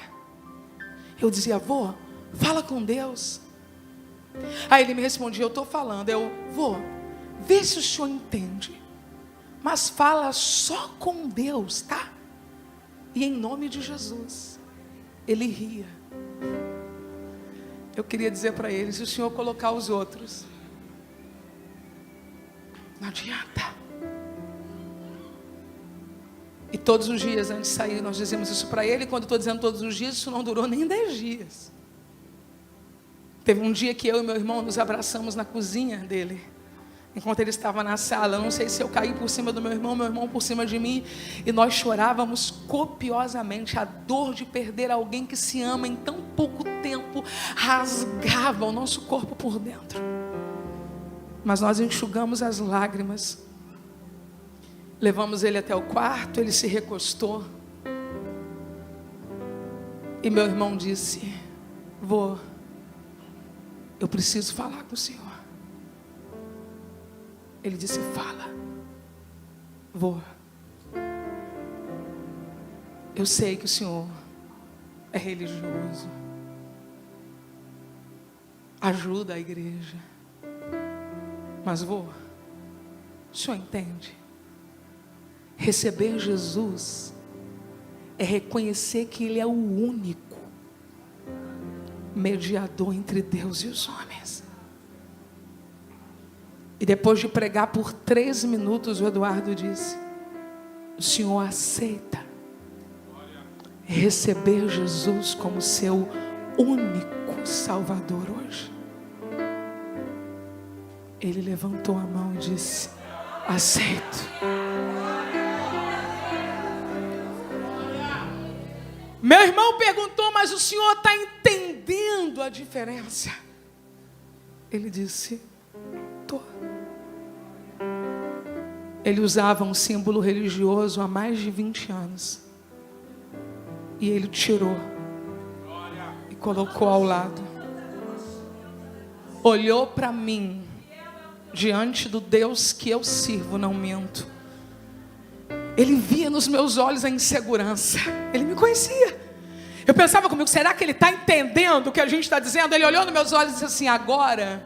Eu dizia, avô, fala com Deus. Aí ele me respondia, eu estou falando. Eu, vô, vê se o senhor entende, mas fala só com Deus, tá? E em nome de Jesus. Ele ria. Eu queria dizer para ele, se o senhor colocar os outros, não adianta. E todos os dias antes de sair nós dizemos isso para ele. E quando eu estou dizendo todos os dias, isso não durou nem 10 dias. Teve um dia que eu e meu irmão nos abraçamos na cozinha dele, enquanto ele estava na sala. Eu não sei se eu caí por cima do meu irmão por cima de mim. E nós chorávamos copiosamente. A dor de perder alguém que se ama em tão pouco tempo rasgava o nosso corpo por dentro. Mas nós enxugamos as lágrimas. Levamos ele até o quarto, ele se recostou. E meu irmão disse: vô, eu preciso falar com o senhor. Ele disse: fala. Vô, eu sei que o senhor é religioso, ajuda a igreja, mas vô, o senhor entende? Receber Jesus é reconhecer que Ele é o único mediador entre Deus e os homens. E depois de pregar por 3 minutos, o Eduardo disse: o senhor aceita receber Jesus como seu único Salvador hoje? Ele levantou a mão e disse: aceito. Meu irmão perguntou: mas o senhor está entendendo a diferença? Ele disse: estou. Ele usava um símbolo religioso há mais de 20 anos. E ele tirou e colocou ao lado. Olhou para mim, diante do Deus que eu sirvo, não minto. Ele via nos meus olhos a insegurança. Ele me conhecia. Eu pensava comigo: será que ele está entendendo o que a gente está dizendo? Ele olhou nos meus olhos e disse assim: agora,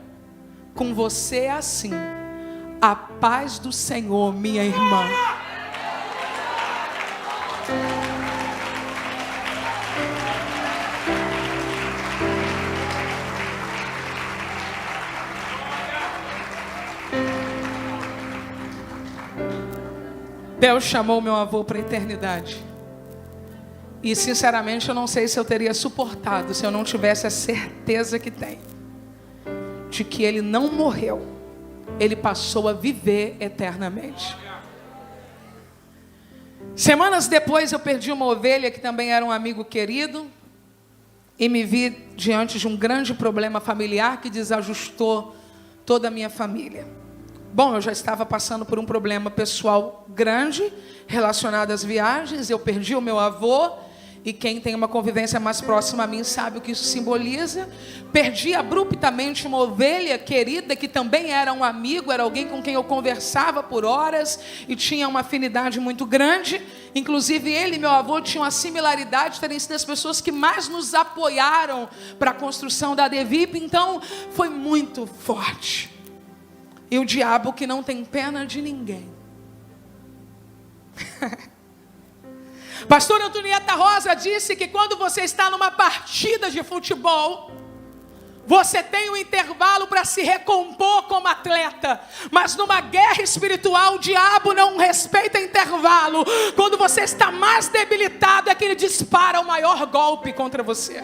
com você é assim. A paz do Senhor, minha irmã. Deus chamou meu avô para a eternidade. E sinceramente eu não sei se eu teria suportado se eu não tivesse a certeza que tenho de que ele não morreu, ele passou a viver eternamente. Semanas depois eu perdi uma ovelha que também era um amigo querido, e me vi diante de um grande problema familiar que desajustou toda a minha família. Bom, eu já estava passando por um problema pessoal grande relacionado às viagens. Eu perdi o meu avô, e quem tem uma convivência mais próxima a mim sabe o que isso simboliza. Perdi abruptamente uma ovelha querida que também era um amigo, era alguém com quem eu conversava por horas e tinha uma afinidade muito grande. Inclusive ele e meu avô tinham a similaridade de terem sido as pessoas que mais nos apoiaram para a construção da Devip. Então foi muito forte. E o diabo, que não tem pena de ninguém. Pastor Antonieta Rosa disse que quando você está numa partida de futebol, você tem um intervalo para se recompor como atleta. Mas numa guerra espiritual, o diabo não respeita intervalo. Quando você está mais debilitado, é que ele dispara o maior golpe contra você.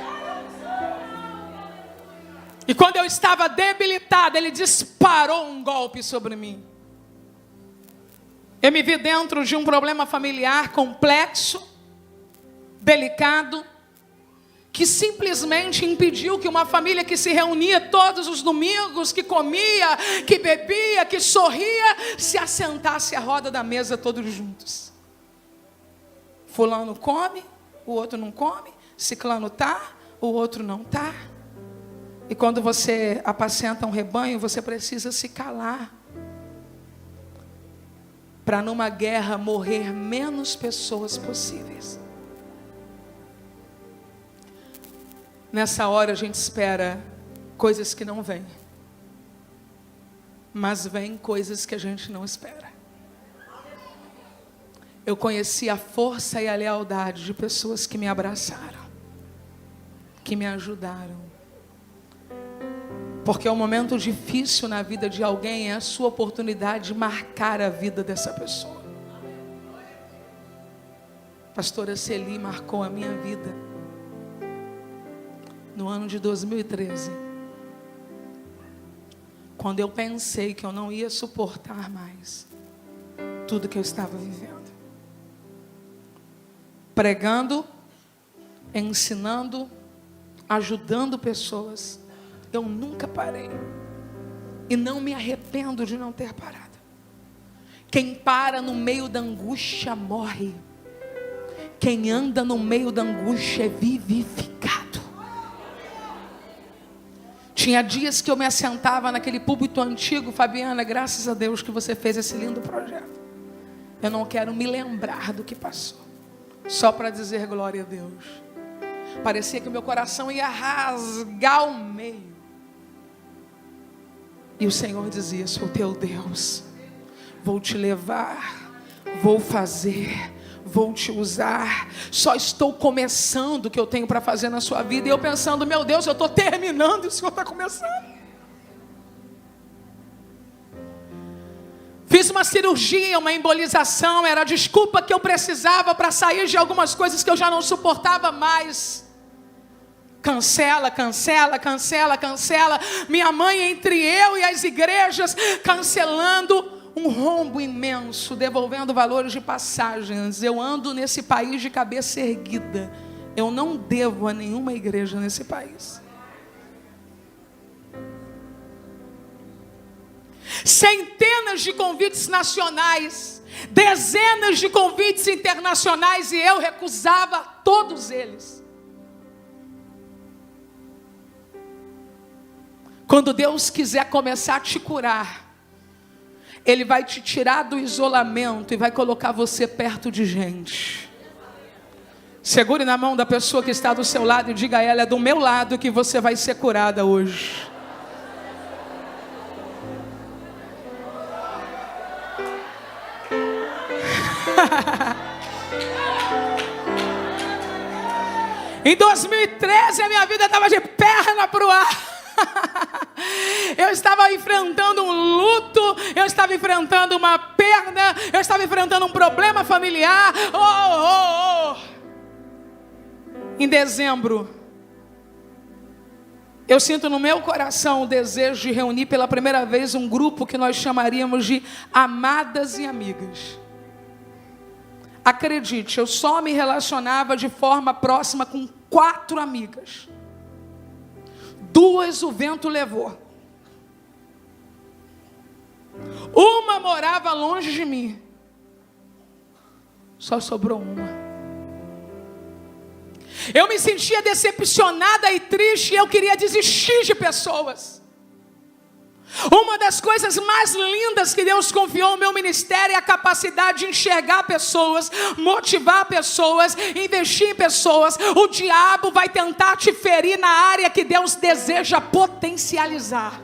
E quando eu estava debilitado, ele disparou um golpe sobre mim. Eu me vi dentro de um problema familiar complexo, delicado, que simplesmente impediu que uma família que se reunia todos os domingos, que comia, que bebia, que sorria, se assentasse à roda da mesa todos juntos. Fulano come, o outro não come, ciclano tá, o outro não tá. E quando você apacenta um rebanho, você precisa se calar, para numa guerra morrer menos pessoas possíveis. Nessa hora a gente espera coisas que não vêm, mas vêm coisas que a gente não espera. Eu conheci a força e a lealdade de pessoas que me abraçaram, que me ajudaram. Porque o momento difícil na vida de alguém é a sua oportunidade de marcar a vida dessa pessoa. pastora Celi marcou a minha vida no ano de 2013, quando eu pensei que eu não ia suportar mais tudo que eu estava vivendo. Pregando, ensinando, ajudando pessoas. Eu nunca parei. E não me arrependo de não ter parado. Quem para no meio da angústia morre. Quem anda no meio da angústia é vivificado. Tinha dias que eu me assentava naquele púlpito antigo. Fabiana, graças a Deus que você fez esse lindo projeto. Eu não quero me lembrar do que passou, só para dizer glória a Deus. Parecia que o meu coração ia rasgar o meio. E o Senhor dizia: sou teu Deus, vou te levar, vou fazer, vou te usar. Só estou começando o que eu tenho para fazer na sua vida. E eu pensando: meu Deus, eu estou terminando e o Senhor está começando. Fiz uma cirurgia, uma embolização. Era a desculpa que eu precisava para sair de algumas coisas que eu já não suportava mais. Cancela, cancela, cancela, cancela. Minha mãe, entre eu e as igrejas, cancelando um rombo imenso, devolvendo valores de passagens. Eu ando nesse país de cabeça erguida. Eu não devo a nenhuma igreja nesse país. Centenas de convites nacionais, dezenas de convites internacionais, e eu recusava todos eles. Quando Deus quiser começar a te curar, Ele vai te tirar do isolamento e vai colocar você perto de gente. Segure na mão da pessoa que está do seu lado e diga a ela: é do meu lado que você vai ser curada hoje. Em 2013 a minha vida estava de perna para o ar. Eu estava enfrentando um luto, eu estava enfrentando uma perda, eu estava enfrentando um problema familiar. Em dezembro, eu sinto no meu coração o desejo de reunir pela primeira vez um grupo que nós chamaríamos de amadas e amigas. Acredite, eu só me relacionava de forma próxima com 4 amigas. 2 o vento levou. Uma morava longe de mim. Só sobrou uma. Eu me sentia decepcionada e triste, e eu queria desistir de pessoas. Uma das coisas mais lindas que Deus confiou ao meu ministério é a capacidade de enxergar pessoas, motivar pessoas, investir em pessoas. O diabo vai tentar te ferir na área que Deus deseja potencializar.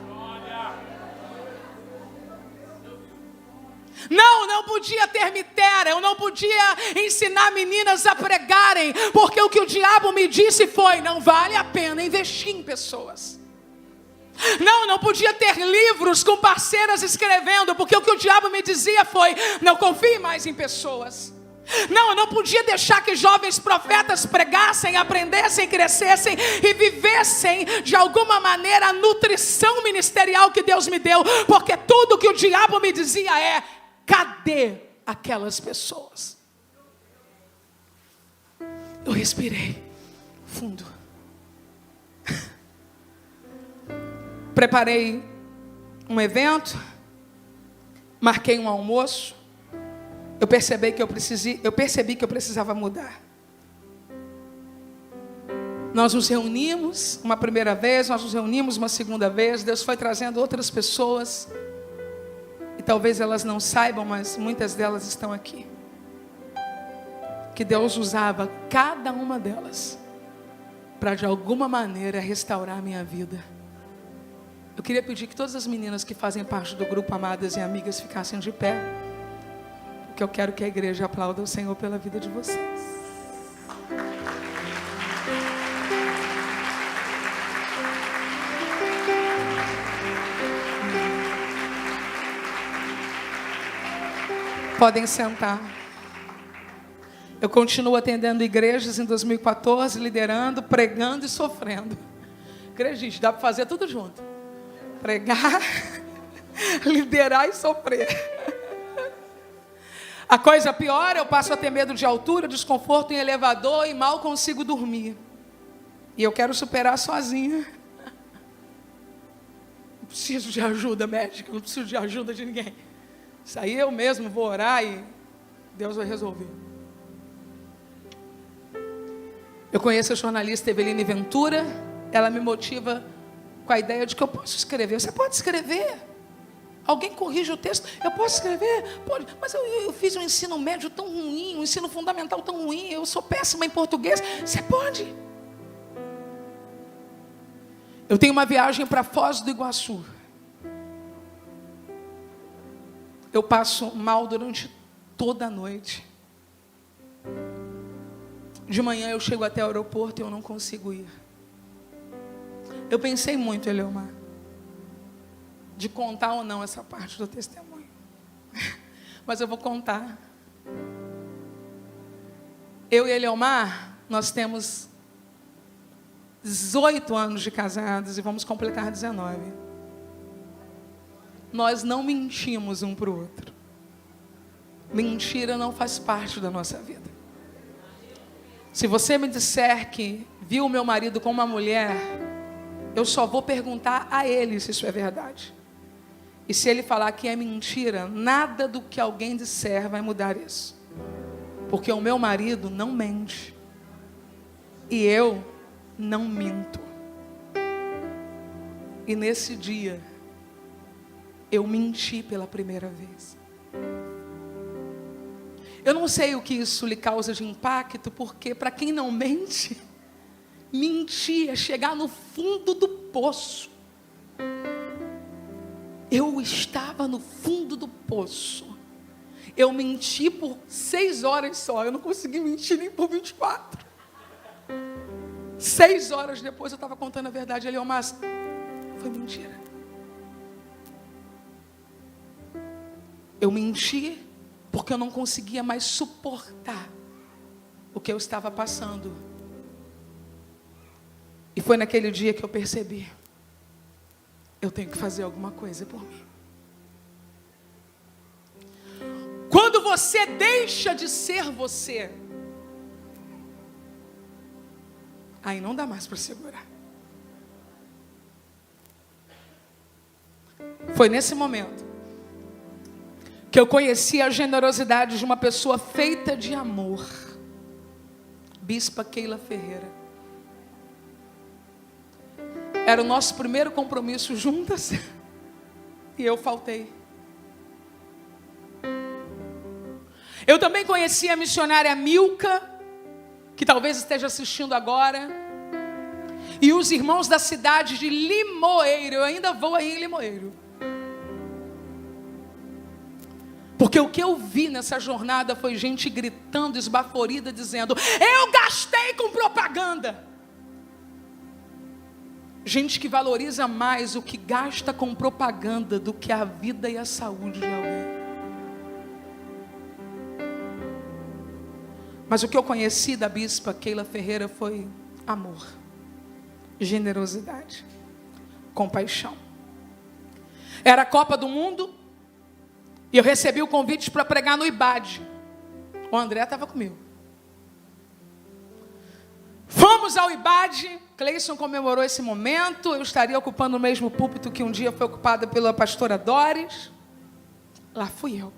Não podia ter mitera, eu não podia ensinar meninas a pregarem, porque o que o diabo me disse foi: não vale a pena investir em pessoas. Não podia ter livros com parceiras escrevendo, porque o que o diabo me dizia foi: não confie mais em pessoas. Não podia deixar que jovens profetas pregassem, aprendessem, crescessem e vivessem de alguma maneira a nutrição ministerial que Deus me deu, porque tudo que o diabo me dizia é: cadê aquelas pessoas? Eu respirei fundo. Preparei um evento, marquei um almoço. Eu percebi que eu precisava mudar. Nós nos reunimos uma primeira vez, nós nos reunimos uma segunda vez. Deus foi trazendo outras pessoas. E talvez elas não saibam, mas muitas delas estão aqui. Que Deus usava cada uma delas para de alguma maneira restaurar a minha vida. Eu queria pedir que todas as meninas que fazem parte do grupo Amadas e Amigas ficassem de pé, porque eu quero que a igreja aplaude o Senhor pela vida de vocês. Podem sentar. Eu continuo atendendo igrejas em 2014, liderando, pregando e sofrendo. Igreja, gente, dá para fazer tudo junto. Pregar, liderar e sofrer. A coisa pior, eu passo a ter medo de altura, desconforto em elevador e mal consigo dormir. E eu quero superar sozinha. Não preciso de ajuda médica, não preciso de ajuda de ninguém. Isso aí eu mesmo vou orar e Deus vai resolver. Eu conheço a jornalista Eveline Ventura. Ela me motiva com a ideia de que eu posso escrever. Você pode escrever. Alguém corrige o texto. Eu posso escrever? Pode. Mas eu fiz um ensino médio tão ruim, um ensino fundamental tão ruim. Eu sou péssima em português. Você pode. Eu tenho uma viagem para Foz do Iguaçu. Eu passo mal durante toda a noite. De manhã eu chego até o aeroporto e eu não consigo ir. Eu pensei muito, Eleomar, de contar ou não essa parte do testemunho. Mas eu vou contar. Eu e Eleomar, nós temos 18 anos de casados e vamos completar 19. Nós não mentimos um para o outro. Mentira não faz parte da nossa vida. Se você me disser que viu o meu marido com uma mulher, eu só vou perguntar a ele se isso é verdade. E se ele falar que é mentira, nada do que alguém disser vai mudar isso. Porque o meu marido não mente. E eu não minto. E nesse dia, eu menti pela primeira vez. Eu não sei o que isso lhe causa de impacto, porque para quem não mente, mentir é chegar no fundo do poço. Eu estava no fundo do poço. Eu menti por 6 horas só. Eu não consegui mentir nem por 24. 6 horas depois eu estava contando a verdade. Ele, mas foi mentira. Eu menti porque eu não conseguia mais suportar o que eu estava passando. E foi naquele dia que eu percebi: eu tenho que fazer alguma coisa por mim. Quando você deixa de ser você, aí não dá mais para segurar. Foi nesse momento que eu conheci a generosidade de uma pessoa feita de amor. Bispa Keila Ferreira. Era o nosso primeiro compromisso juntas. E eu faltei. Eu também conheci a missionária Milka, que talvez esteja assistindo agora. E os irmãos da cidade de Limoeiro. Eu ainda vou aí em Limoeiro. Porque o que eu vi nessa jornada foi gente gritando, esbaforida, dizendo: eu gastei com propaganda. Gente que valoriza mais o que gasta com propaganda do que a vida e a saúde de alguém. Mas o que eu conheci da bispa Keila Ferreira foi amor, generosidade, compaixão. Era a Copa do Mundo. E eu recebi o convite para pregar no IBAD. O André estava comigo. Fomos ao IBAD. Cleison comemorou esse momento. Eu estaria ocupando o mesmo púlpito que um dia foi ocupado pela pastora Doris. Lá fui eu.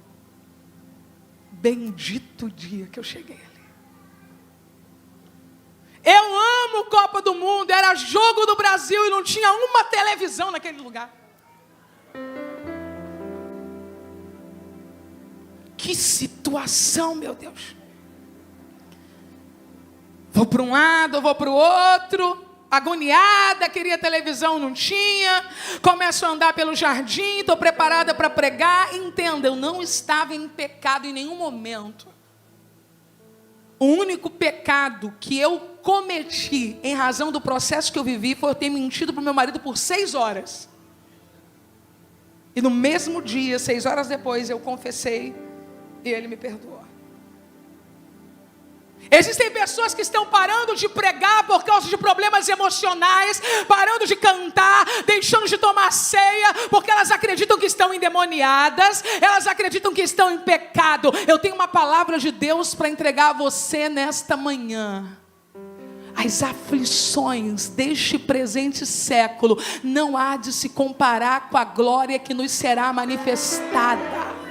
Bendito dia que eu cheguei ali. Eu amo Copa do Mundo. Era jogo do Brasil e não tinha uma televisão naquele lugar. Que situação, meu Deus. Vou para um lado, vou para o outro. Agoniada, queria televisão, não tinha. Começo a andar pelo jardim, estou preparada para pregar. Entenda, eu não estava em pecado em nenhum momento. O único pecado que eu cometi em razão do processo que eu vivi foi eu ter mentido para o meu marido por 6 horas. E no mesmo dia, 6 horas depois, eu confessei. E ele me perdoou. Existem pessoas que estão parando de pregar por causa de problemas emocionais, parando de cantar, deixando de tomar ceia, porque elas acreditam que estão endemoniadas, elas acreditam que estão em pecado. Eu tenho uma palavra de Deus para entregar a você nesta manhã. As aflições deste presente século não há de se comparar com a glória que nos será manifestada.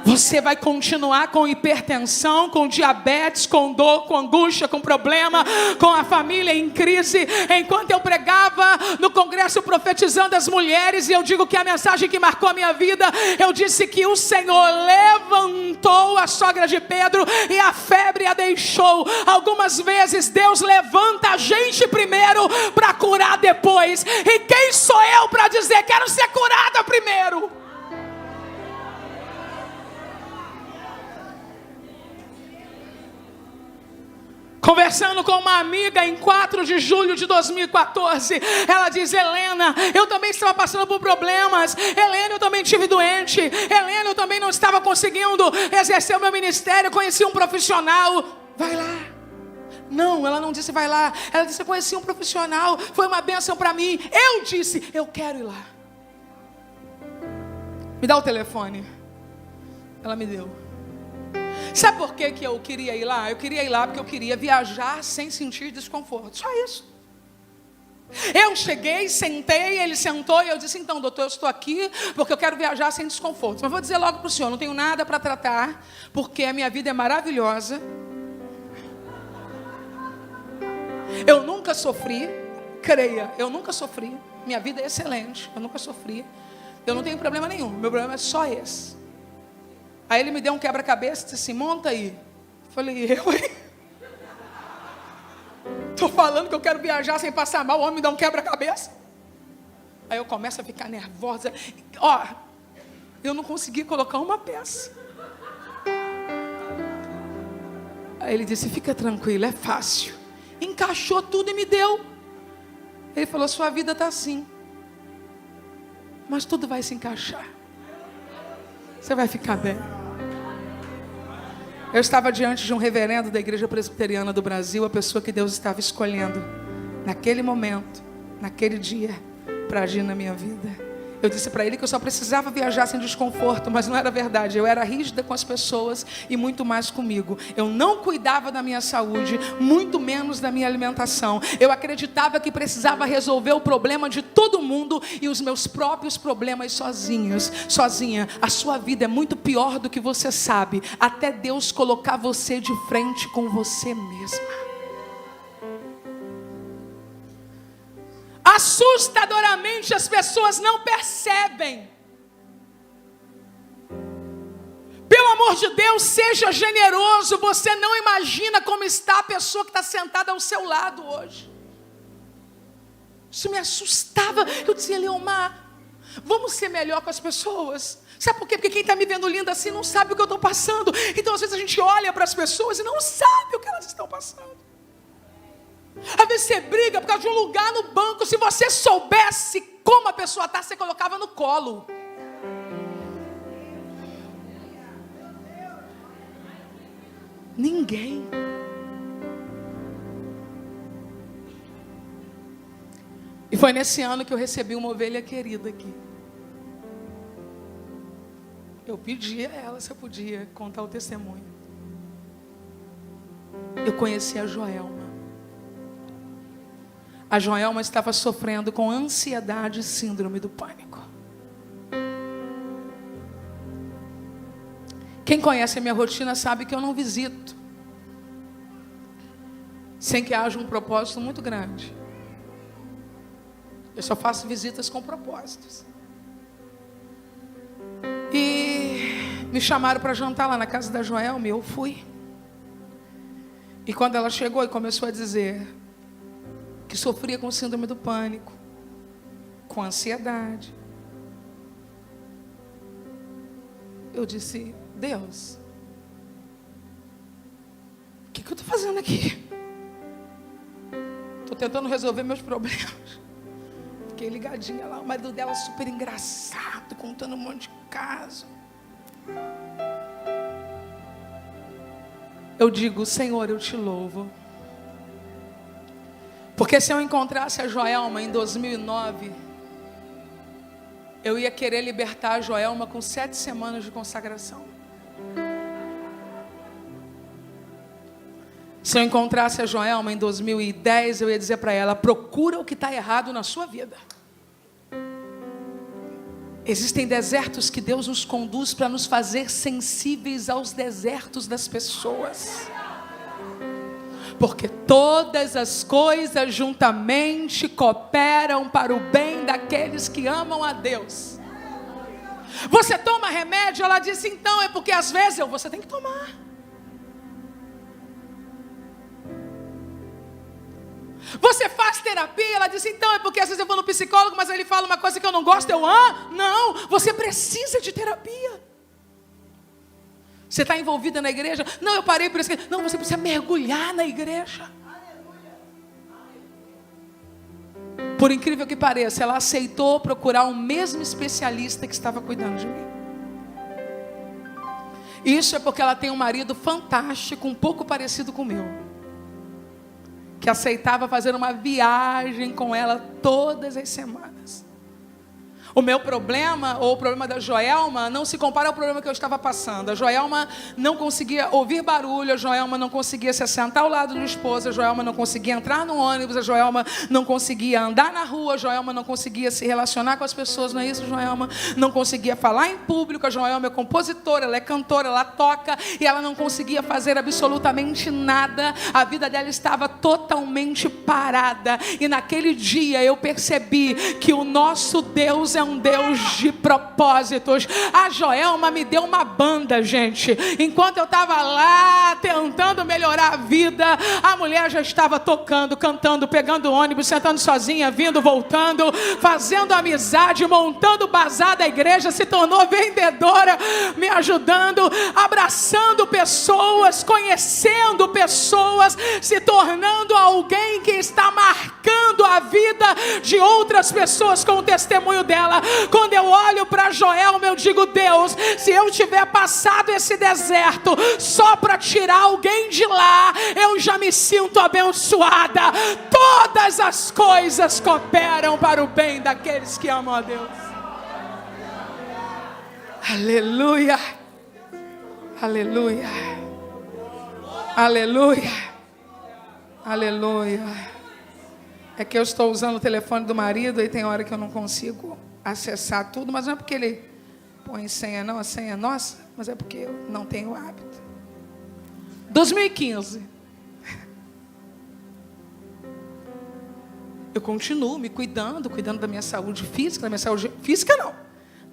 Você vai continuar com hipertensão, com diabetes, com dor, com angústia, com problema, com a família em crise. Enquanto eu pregava no congresso profetizando as mulheres, e eu digo que a mensagem que marcou a minha vida, eu disse que o Senhor levantou a sogra de Pedro e a febre a deixou. Algumas vezes Deus levanta a gente primeiro para curar depois. E quem sou eu para dizer quero ser curada primeiro? Conversando com uma amiga em 4 de julho de 2014, ela diz: Helena, eu também estava passando por problemas. Helena, eu também estive doente. Helena, eu também não estava conseguindo exercer o meu ministério. Conheci um profissional. Vai lá. Não, ela não disse vai lá. Ela disse: eu conheci um profissional, foi uma bênção para mim. Eu disse: eu quero ir lá. Me dá o telefone. Ela me deu. Sabe por que eu queria ir lá? Eu queria ir lá porque eu queria viajar sem sentir desconforto. Só isso. Eu cheguei, sentei, ele sentou e eu disse: então, doutor, eu estou aqui porque eu quero viajar sem desconforto. Mas vou dizer logo para o senhor, não tenho nada para tratar, porque a minha vida é maravilhosa. Eu nunca sofri, creia, eu nunca sofri. Minha vida é excelente, eu nunca sofri. Eu não tenho problema nenhum, meu problema é só esse. Aí ele me deu um quebra-cabeça e disse assim: monta aí. Falei: eu, hein? Estou falando que eu quero viajar sem passar mal, o homem me dá um quebra-cabeça. Aí eu começo a ficar nervosa. Eu não consegui colocar uma peça. Aí ele disse: fica tranquilo, é fácil. Encaixou tudo e me deu. Ele falou: sua vida está assim, mas tudo vai se encaixar. Você vai ficar bem. Eu estava diante de um reverendo da Igreja Presbiteriana do Brasil, a pessoa que Deus estava escolhendo naquele momento, naquele dia, para agir na minha vida. Eu disse para ele que eu só precisava viajar sem desconforto, mas não era verdade. Eu era rígida com as pessoas e muito mais comigo. Eu não cuidava da minha saúde, muito menos da minha alimentação. Eu acreditava que precisava resolver o problema de todo mundo e os meus próprios problemas sozinha. A sua vida é muito pior do que você sabe, até Deus colocar você de frente com você mesma. Assustadoramente as pessoas não percebem. Pelo amor de Deus, seja generoso. Você não imagina como está a pessoa que está sentada ao seu lado hoje. Isso me assustava. Eu dizia: Leomar, vamos ser melhor com as pessoas. Sabe por quê? Porque quem está me vendo linda assim não sabe o que eu estou passando. Então às vezes a gente olha para as pessoas e não sabe o que elas estão passando. Às vezes você briga por causa de um lugar no banco. Se você soubesse como a pessoa está, você colocava no colo. Ninguém. E foi nesse ano que eu recebi uma ovelha querida aqui. Eu pedi a ela se eu podia contar o testemunho. Eu conheci a Joelma. A Joelma estava sofrendo com ansiedade e síndrome do pânico. Quem conhece a minha rotina sabe que eu não visito sem que haja um propósito muito grande. Eu só faço visitas com propósitos. E me chamaram para jantar lá na casa da Joelma e eu fui. E quando ela chegou e começou a dizer que sofria com síndrome do pânico, com ansiedade, eu disse: Deus, o que eu estou fazendo aqui? Estou tentando resolver meus problemas. Fiquei ligadinha lá, o marido dela super engraçado, contando um monte de caso. eu digo: Senhor, eu te louvo. Porque se eu encontrasse a Joelma em 2009, eu ia querer libertar a Joelma com 7 semanas de consagração. Se eu encontrasse a Joelma em 2010, eu ia dizer para ela: procura o que está errado na sua vida. Existem desertos que Deus nos conduz para nos fazer sensíveis aos desertos das pessoas. Porque todas as coisas juntamente cooperam para o bem daqueles que amam a Deus. Você toma remédio? Ela disse: então, é porque às vezes você tem que tomar. Você faz terapia? Ela disse: então, é porque às vezes eu vou no psicólogo, mas ele fala uma coisa que eu não gosto, não, você precisa de terapia. Você está envolvida na igreja? Não, eu parei por isso. Não, você precisa mergulhar na igreja. Por incrível que pareça, ela aceitou procurar o mesmo especialista que estava cuidando de mim. Isso é porque ela tem um marido fantástico, um pouco parecido com o meu, que aceitava fazer uma viagem com ela todas as semanas. O meu problema, ou o problema da Joelma, não se compara ao problema que eu estava passando. A Joelma não conseguia ouvir barulho, a Joelma não conseguia se assentar ao lado do esposo, a Joelma não conseguia entrar no ônibus, a Joelma não conseguia andar na rua, a Joelma não conseguia se relacionar com as pessoas, não é isso, Joelma? Não conseguia falar em público, a Joelma é compositora, ela é cantora, ela toca, e ela não conseguia fazer absolutamente nada. A vida dela estava totalmente parada, e naquele dia eu percebi que o nosso Deus é um Deus de propósitos. A Joelma me deu uma banda, gente. Enquanto eu estava lá tentando melhorar a vida, a mulher já estava tocando, cantando, pegando ônibus, sentando sozinha, vindo, voltando, fazendo amizade, montando o bazar da igreja, se tornou vendedora, me ajudando, abraçando pessoas, conhecendo pessoas, se tornando alguém que está marcando a vida de outras pessoas com o testemunho dela. Quando eu olho para Joelma, eu digo: Deus, se eu tiver passado esse deserto só para tirar alguém de lá, eu já me sinto abençoada. Todas as coisas cooperam para o bem daqueles que amam a Deus. Aleluia, aleluia, aleluia, aleluia. É que eu estou usando o telefone do marido e tem hora que eu não consigo acessar tudo, mas não é porque ele põe senha não, a senha é nossa, mas é porque eu não tenho hábito. 2015. Eu continuo me cuidando da minha saúde física, da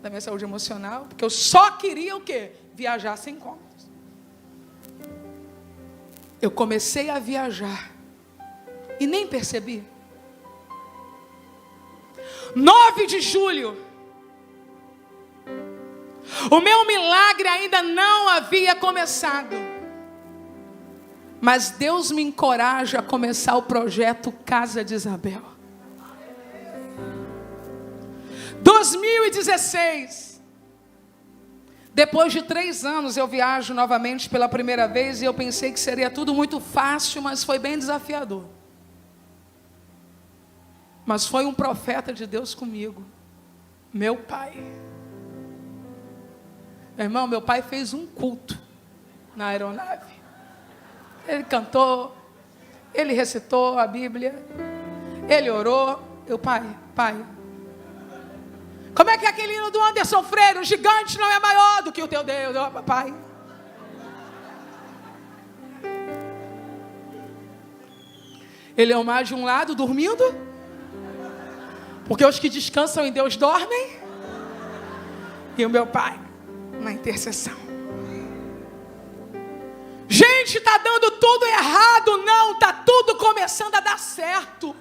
minha saúde emocional, porque eu só queria o quê? Viajar sem contas. Eu comecei a viajar e nem percebi. 9 de julho, o meu milagre ainda não havia começado, mas Deus me encoraja a começar o projeto Casa de Isabel. 2016, depois de 3 anos eu viajo novamente pela primeira vez, e eu pensei que seria tudo muito fácil, mas foi bem desafiador. Mas foi um profeta de Deus comigo, meu pai. Meu irmão, meu pai fez um culto na aeronave. Ele cantou, ele recitou a Bíblia, ele orou. Eu, pai, como é que é aquele hino do Anderson Freire? O gigante não é maior do que o teu Deus. Eu, pai. Ele é o mar de um lado, dormindo, porque os que descansam em Deus dormem, e o meu pai na intercessão. Gente, está dando tudo errado. Não, está tudo começando a dar certo.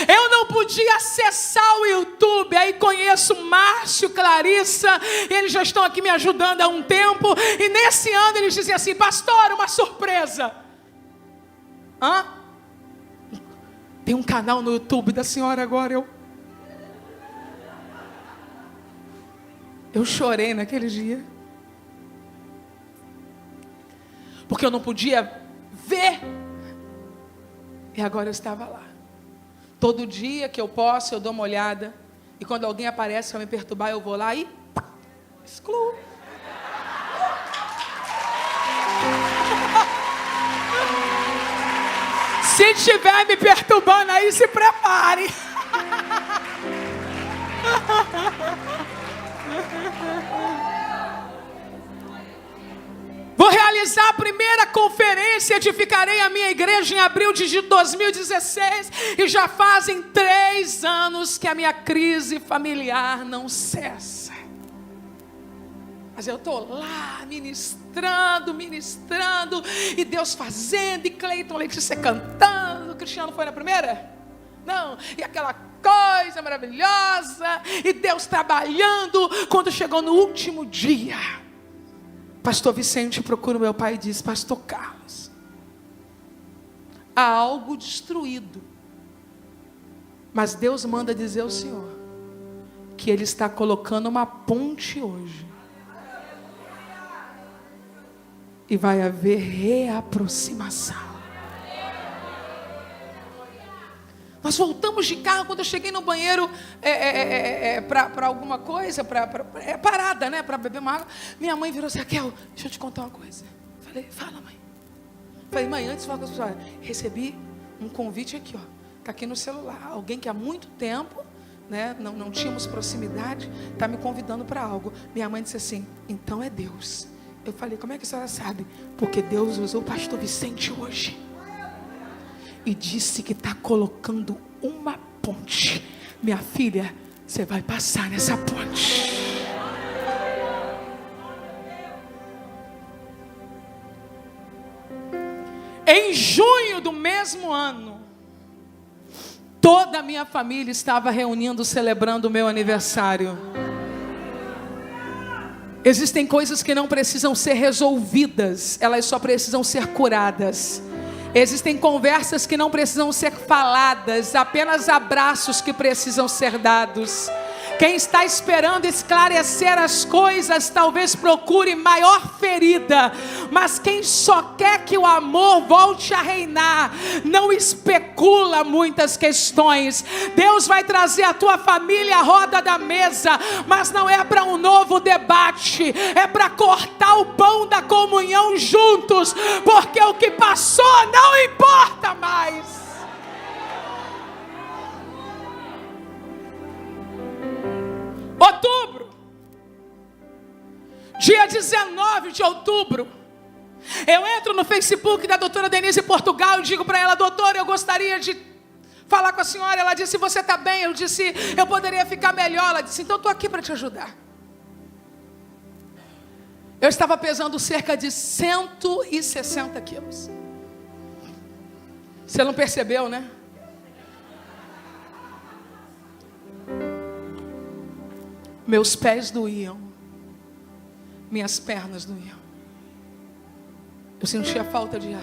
Eu não podia acessar o YouTube. Aí conheço Márcio, Clarissa, eles já estão aqui me ajudando há um tempo. E nesse ano eles diziam assim: pastor, uma surpresa. Tem um canal no YouTube da senhora agora. Eu chorei naquele dia. porque eu não podia ver. E agora eu estava lá. Todo dia que eu posso, eu dou uma olhada. E quando alguém aparece para me perturbar, eu vou lá e excluo. Se estiver me perturbando aí, se prepare. Vou realizar a primeira conferência, edificarei a minha igreja em abril de 2016. E já fazem 3 anos que a minha crise familiar não cessa. Mas eu estou lá ministrando, e Deus fazendo, e Cleiton Letícia cantando. O Cristiano foi na primeira? Não, e aquela coisa maravilhosa, e Deus trabalhando. Quando chegou no último dia, pastor Vicente procura o meu pai e diz: pastor Carlos, há algo destruído, mas Deus manda dizer ao senhor que Ele está colocando uma ponte hoje, e vai haver reaproximação. Nós voltamos de carro. Quando eu cheguei no banheiro para alguma coisa, parada, né, para beber uma água, minha mãe virou assim: Raquel, deixa eu te contar uma coisa. Falei: fala, mãe. Falei: mãe, antes de falar com a senhora, recebi um convite aqui, ó, está aqui no celular. Alguém que há muito tempo, né, não tínhamos proximidade, está me convidando para algo. Minha mãe disse assim: então é Deus. Eu falei: como é que a senhora sabe? Porque Deus usou o pastor Vicente hoje e disse que está colocando uma ponte. Minha filha, você vai passar nessa ponte. Em junho do mesmo ano, toda a minha família estava reunindo, celebrando o meu aniversário. Existem coisas que não precisam ser resolvidas, elas só precisam ser curadas. Existem conversas que não precisam ser faladas, apenas abraços que precisam ser dados. Quem está esperando esclarecer as coisas, talvez procure maior ferida. Mas quem só quer que o amor volte a reinar, não especula muitas questões. Deus vai trazer a tua família à roda da mesa, mas não é para um novo debate, é para cortar o pão da comunhão juntos, porque o que passou não importa mais. Outubro, dia 19 de outubro, eu entro no Facebook da doutora Denise Portugal e digo para ela: doutora, eu gostaria de falar com a senhora. Ela disse: você está bem? Eu disse: eu poderia ficar melhor. Ela disse: então estou aqui para te ajudar. Eu estava pesando cerca de 160 quilos. Você não percebeu, né? Meus pés doíam, minhas pernas doíam. Eu sentia falta de ar.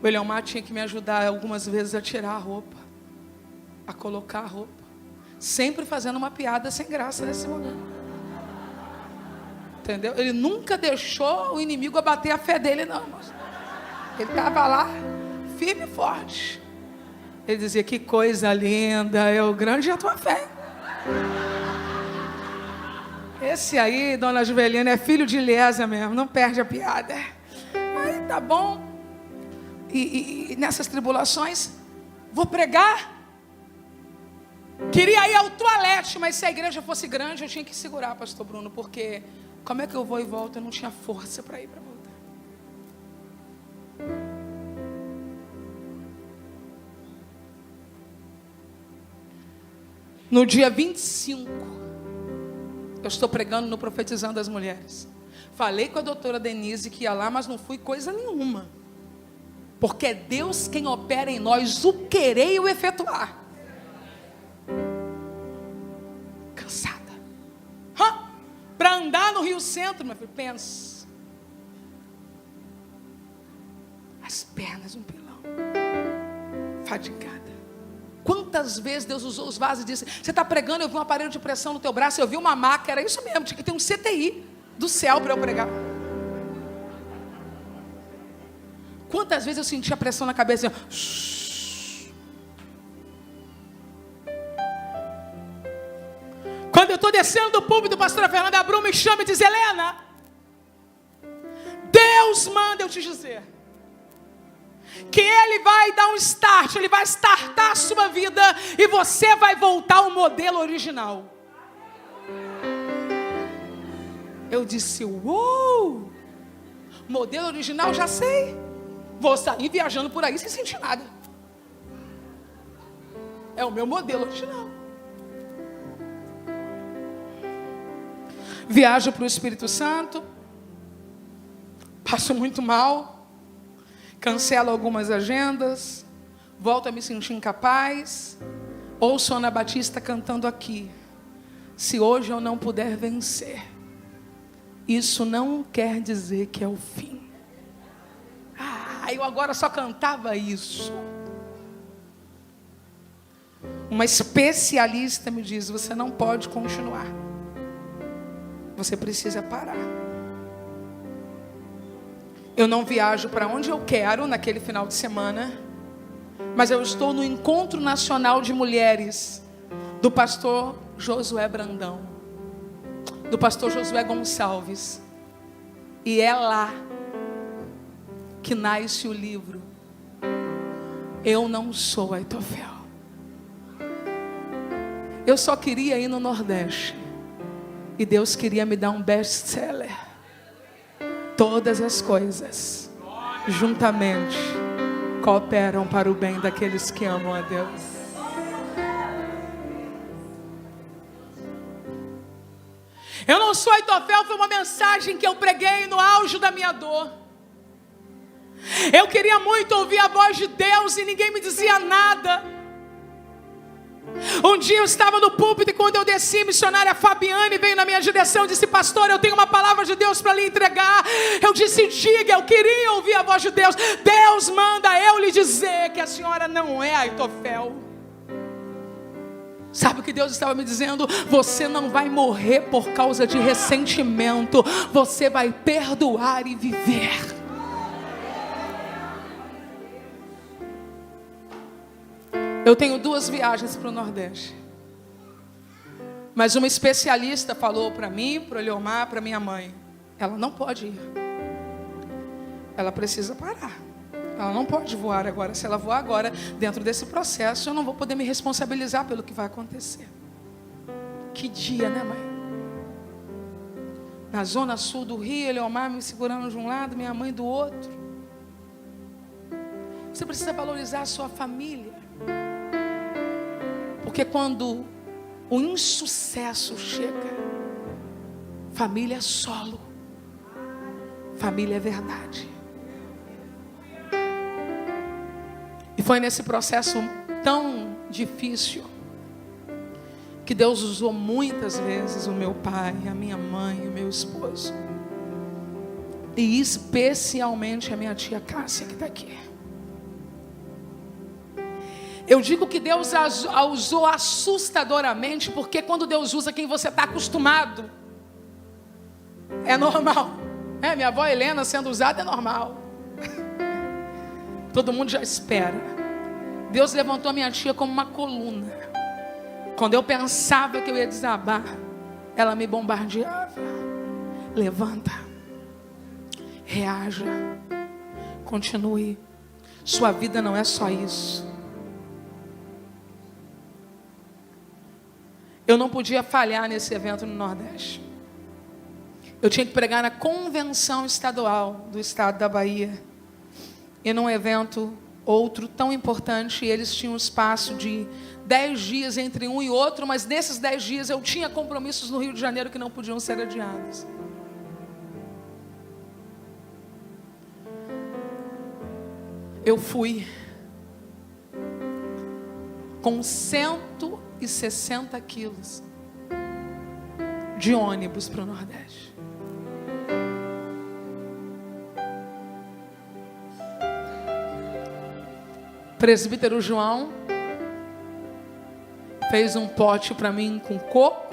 O Eliomar tinha que me ajudar algumas vezes a tirar a roupa, a colocar a roupa, sempre fazendo uma piada sem graça nesse momento. Entendeu? Ele nunca deixou o inimigo abater a fé dele, não, irmãos. Ele estava lá, firme e forte. Ele dizia: que coisa linda, é o grande a tua fé. Esse aí, dona Juvelina, é filho de Ilhésia mesmo, não perde a piada. Aí tá bom. E nessas tribulações, vou pregar. Queria ir ao toalete, mas se a igreja fosse grande, eu tinha que segurar, pastor Bruno, porque como é que eu vou e volto? Eu não tinha força para ir para voltar. No dia 25, eu estou pregando no Profetizando as Mulheres. Falei com a doutora Denise que ia lá, mas não fui coisa nenhuma. Porque é Deus quem opera em nós o querer e o efetuar. Cansada. Para andar no Rio Centro, meu filho, pensa. As pernas um pilão. Fadigada. Quantas vezes Deus usou os vasos e disse: você está pregando, eu vi um aparelho de pressão no teu braço, eu vi uma maca, era isso mesmo, tinha que ter um CTI do céu para eu pregar. Quantas vezes eu senti a pressão na cabeça, assim, quando eu estou descendo do púlpito, a pastora Fernanda Abrum me chama e diz: Helena, Deus manda eu te dizer que Ele vai dar um start, Ele vai startar a sua vida e você vai voltar ao modelo original. Eu disse: uou, modelo original já sei, vou sair viajando por aí sem sentir nada. É o meu modelo original. Viajo para o Espírito Santo, passo muito mal, cancelo algumas agendas, volto a me sentir incapaz, ouço Ana Batista cantando aqui: se hoje eu não puder vencer, isso não quer dizer que é o fim. Eu agora só cantava isso. Uma especialista me diz: você não pode continuar, você precisa parar. Eu não viajo para onde eu quero naquele final de semana, mas eu estou no Encontro Nacional de Mulheres do pastor Josué Brandão, do pastor Josué Gonçalves, e é lá que nasce o livro Eu Não Sou Aitofel. Eu só queria ir no Nordeste e Deus queria me dar um best-seller. Todas as coisas juntamente cooperam para o bem daqueles que amam a Deus. Eu não sou Aitofel foi uma mensagem que eu preguei no auge da minha dor. Eu queria muito ouvir a voz de Deus e ninguém me dizia nada. Um dia eu estava no púlpito e quando eu desci, a missionária Fabiane veio na minha direção e disse: pastor, eu tenho uma palavra de Deus para lhe entregar. Eu disse: diga. Eu queria ouvir a voz de Deus. Deus manda eu lhe dizer que a senhora não é Aitofel. Sabe o que Deus estava me dizendo? Você não vai morrer por causa de ressentimento, você vai perdoar e viver. Eu tenho 2 viagens para o Nordeste, mas uma especialista falou para mim, para o Eliomar, para minha mãe: ela não pode ir, ela precisa parar, ela não pode voar agora. Se ela voar agora, dentro desse processo, eu não vou poder me responsabilizar pelo que vai acontecer. Que dia, né, mãe? Na zona sul do Rio, Eliomar me segurando de um lado, minha mãe do outro. Você precisa valorizar a sua família. Porque quando o insucesso chega, família é solo, família é verdade. E foi nesse processo tão difícil que Deus usou muitas vezes o meu pai, a minha mãe, o meu esposo, e especialmente a minha tia Cássia, que está aqui. Eu digo que Deus a usou assustadoramente, porque quando Deus usa quem você está acostumado, é normal. Minha avó Helena sendo usada é normal. Todo mundo já espera. Deus levantou a minha tia como uma coluna. Quando eu pensava que eu ia desabar, ela me bombardeava. Levanta, reaja, continue. Sua vida não é só isso. Eu não podia falhar nesse evento no Nordeste. Eu tinha que pregar na convenção estadual do estado da Bahia. E num evento outro tão importante, eles tinham um espaço de 10 dias entre um e outro, mas nesses 10 dias eu tinha compromissos no Rio de Janeiro que não podiam ser adiados. Eu fui com 160 quilos de ônibus para o Nordeste. Presbítero João fez um pote para mim com coco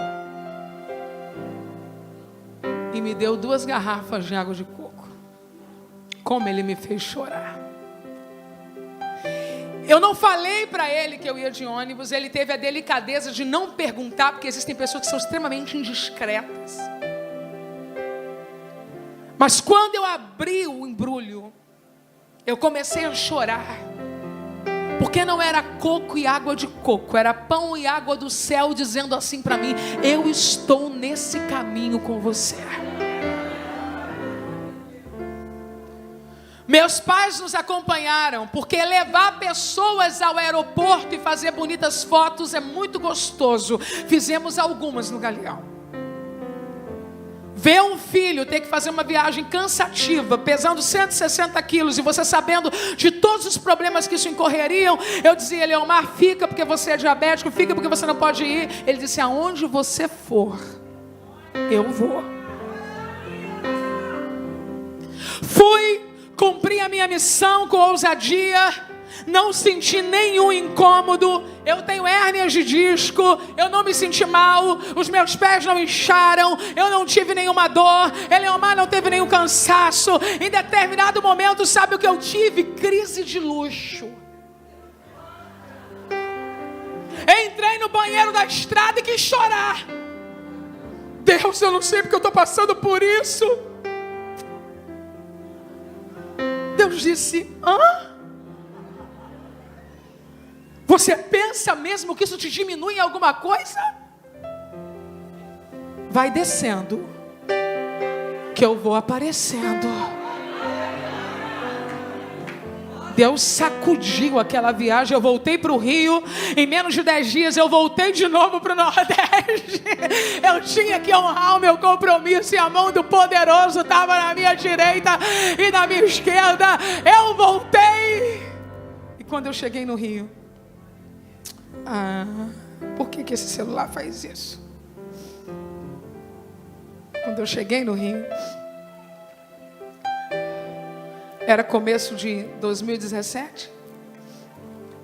e me deu 2 garrafas de água de coco. Como ele me fez chorar. Eu não falei para ele que eu ia de ônibus. Ele teve a delicadeza de não perguntar, porque existem pessoas que são extremamente indiscretas. Mas quando eu abri o embrulho, eu comecei a chorar. Porque não era coco e água de coco, era pão e água do céu dizendo assim para mim: eu estou nesse caminho com você. Meus pais nos acompanharam, porque levar pessoas ao aeroporto e fazer bonitas fotos é muito gostoso. Fizemos algumas no Galeão. Ver um filho ter que fazer uma viagem cansativa, pesando 160 quilos, e você sabendo de todos os problemas que isso incorreriam, eu dizia: Leomar, fica porque você é diabético, fica porque você não pode ir. Ele disse: aonde você for, eu vou. Fui, cumpri a minha missão com ousadia, não senti nenhum incômodo. Eu tenho hérnias de disco, eu não me senti mal, os meus pés não incharam, eu não tive nenhuma dor, Eleomar não teve nenhum cansaço. Em determinado momento, sabe o que eu tive? Crise de luxo. Entrei no banheiro da estrada e quis chorar. Deus, eu não sei porque eu estou passando por isso. Deus disse: hã? Você pensa mesmo que isso te diminui em alguma coisa? Vai descendo, que eu vou aparecendo. Deus sacudiu aquela viagem. Eu voltei para o Rio. Em menos de 10 dias eu voltei de novo para o Nordeste. Eu tinha que honrar o meu compromisso, e a mão do poderoso estava na minha direita e na minha esquerda. Eu voltei. E quando eu cheguei no Rio, por que esse celular faz isso? Quando eu cheguei no Rio, era começo de 2017.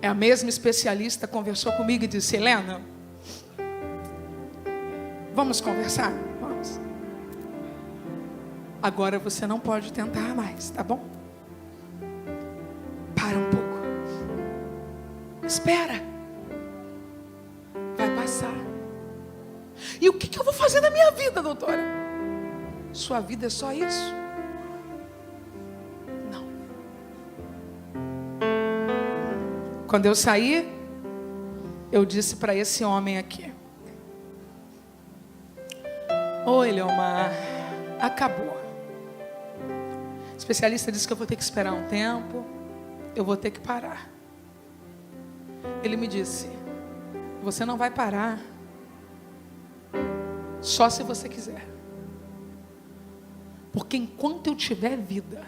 A mesma especialista conversou comigo e disse: Helena, vamos conversar? Vamos. Agora você não pode tentar mais, tá bom? Para um pouco. Espera. Vai passar. E o que eu vou fazer na minha vida, doutora? Sua vida é só isso? Não. Quando eu saí, eu disse para esse homem aqui: oi, Leomar, acabou. O especialista disse que eu vou ter que esperar um tempo, eu vou ter que parar. Ele me disse: você não vai parar, só se você quiser. Porque enquanto eu tiver vida,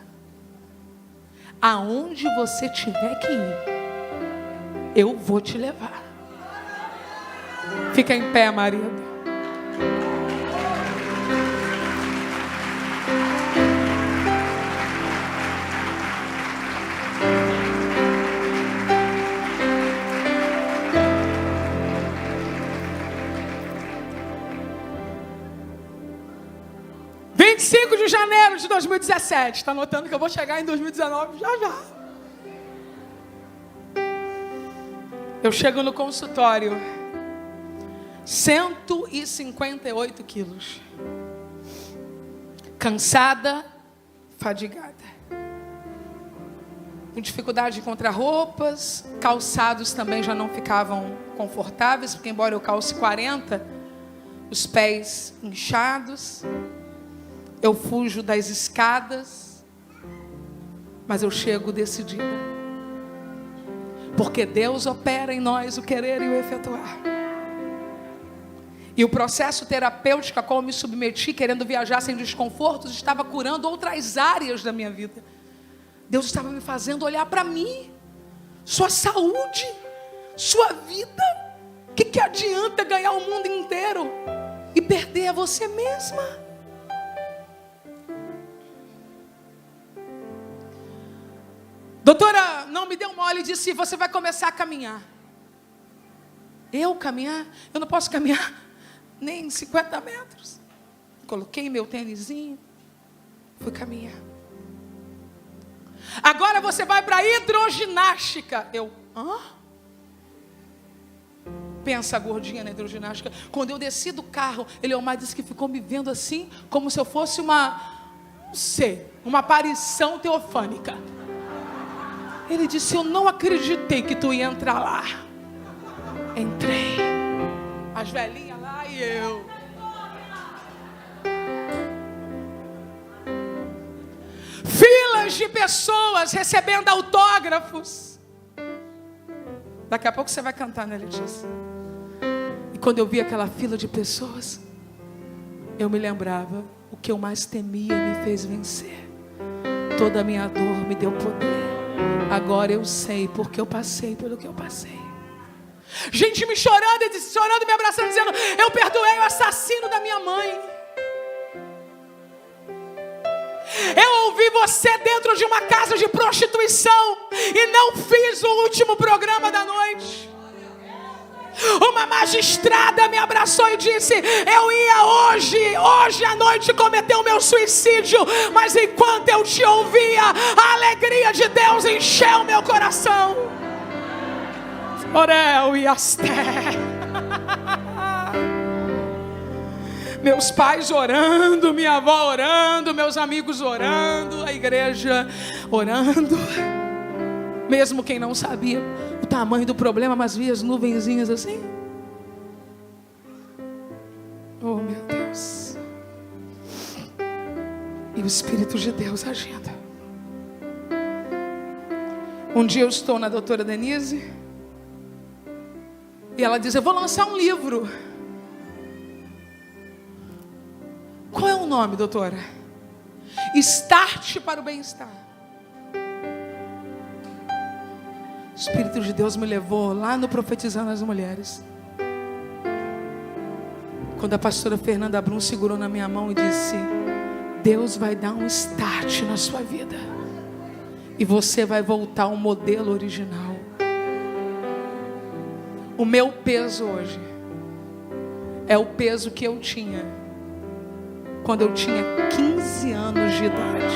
aonde você tiver que ir, eu vou te levar. Fica em pé, marido. De janeiro de 2017. Está notando que eu vou chegar em 2019 já. Eu chego no consultório, 158 quilos. Cansada, fadigada. Com dificuldade de encontrar roupas, calçados também já não ficavam confortáveis, porque embora eu calce 40, os pés inchados. Eu fujo das escadas, mas eu chego decidida. Porque Deus opera em nós o querer e o efetuar. E o processo terapêutico a qual eu me submeti, querendo viajar sem desconfortos, estava curando outras áreas da minha vida. Deus estava me fazendo olhar para mim, sua saúde, sua vida. O que adianta ganhar o mundo inteiro e perder a você mesma? Doutora, não me deu mole e disse: você vai começar a caminhar. Eu caminhar? Eu não posso caminhar nem 50 metros. Coloquei meu tênisinho, fui caminhar. Agora você vai para hidroginástica. Eu, Hã? Pensa a gordinha na hidroginástica. Quando eu desci do carro, Eliomar disse que ficou me vendo assim, como se eu fosse não sei, uma aparição teofânica. Ele disse: eu não acreditei que tu ia entrar lá. Entrei. As velhinhas lá e eu. Filas de pessoas recebendo autógrafos. Daqui a pouco você vai cantar, né, Letícia? E quando eu vi aquela fila de pessoas, eu me lembrava: o que eu mais temia me fez vencer. Toda a minha dor me deu poder. Agora eu sei porque eu passei pelo que eu passei. Gente me chorando e me abraçando, dizendo: eu perdoei o assassino da minha mãe. Eu ouvi você dentro de uma casa de prostituição e não fiz o último programa da noite. Uma magistrada me abraçou e disse: eu ia hoje à noite cometer o meu suicídio, mas enquanto eu te ouvia, a alegria de Deus encheu meu coração. Orel e Asté. Meus pais orando, minha avó orando, meus amigos orando, a igreja orando. Mesmo quem não sabia o tamanho do problema, mas via as nuvenzinhas assim. Oh, meu Deus. E o Espírito de Deus agindo. Um dia eu estou na doutora Denise e ela diz: eu vou lançar um livro. Qual é o nome, doutora? Start para o bem-estar. O Espírito de Deus me levou lá no Profetizando as Mulheres. Quando a pastora Fernanda Brum segurou na minha mão e disse: Deus vai dar um start na sua vida. E você vai voltar ao modelo original. O meu peso hoje é o peso que eu tinha quando eu tinha 15 anos de idade.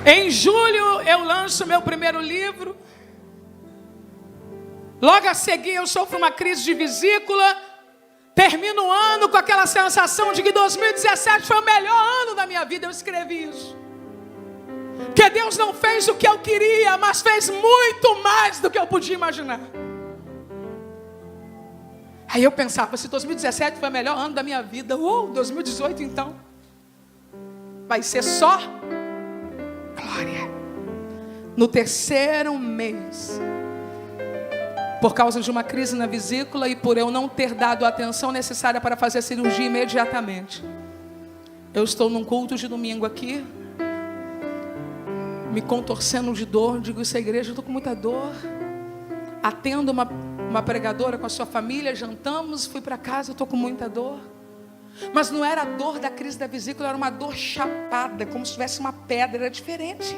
Em julho eu lanço meu primeiro livro. Logo a seguir eu sofro uma crise de vesícula. Termino o ano com aquela sensação de que 2017 foi o melhor ano da minha vida. Eu escrevi isso. Que Deus não fez o que eu queria, mas fez muito mais do que eu podia imaginar. Aí eu pensava: se 2017 foi o melhor ano da minha vida, 2018 então vai ser só glória. No terceiro mês, por causa de uma crise na vesícula e por eu não ter dado a atenção necessária para fazer a cirurgia imediatamente, eu estou num culto de domingo aqui, me contorcendo de dor. Digo isso à igreja: eu estou com muita dor. Atendo uma pregadora com a sua família, jantamos, fui para casa, eu estou com muita dor. Mas não era a dor da crise da vesícula, era uma dor chapada, como se tivesse uma pedra, era diferente.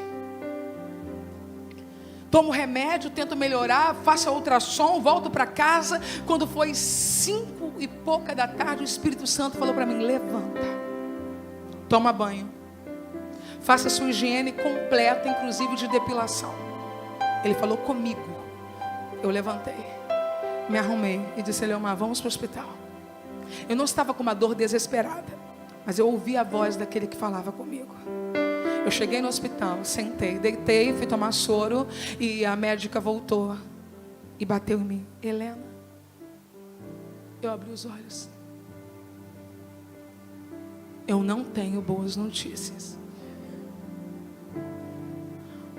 Tomo remédio, tento melhorar, faço a ultrassom, volto para casa. Quando foi 5 e pouca da tarde, o Espírito Santo falou para mim: levanta, toma banho, faça sua higiene completa, inclusive de depilação. Ele falou comigo. Eu levantei, me arrumei e disse: Eliomar, vamos para o hospital. Eu não estava com uma dor desesperada, mas eu ouvi a voz daquele que falava comigo. Eu cheguei no hospital, sentei, deitei, fui tomar soro e a médica voltou e bateu em mim: Helena. Eu abri os olhos. Eu não tenho boas notícias.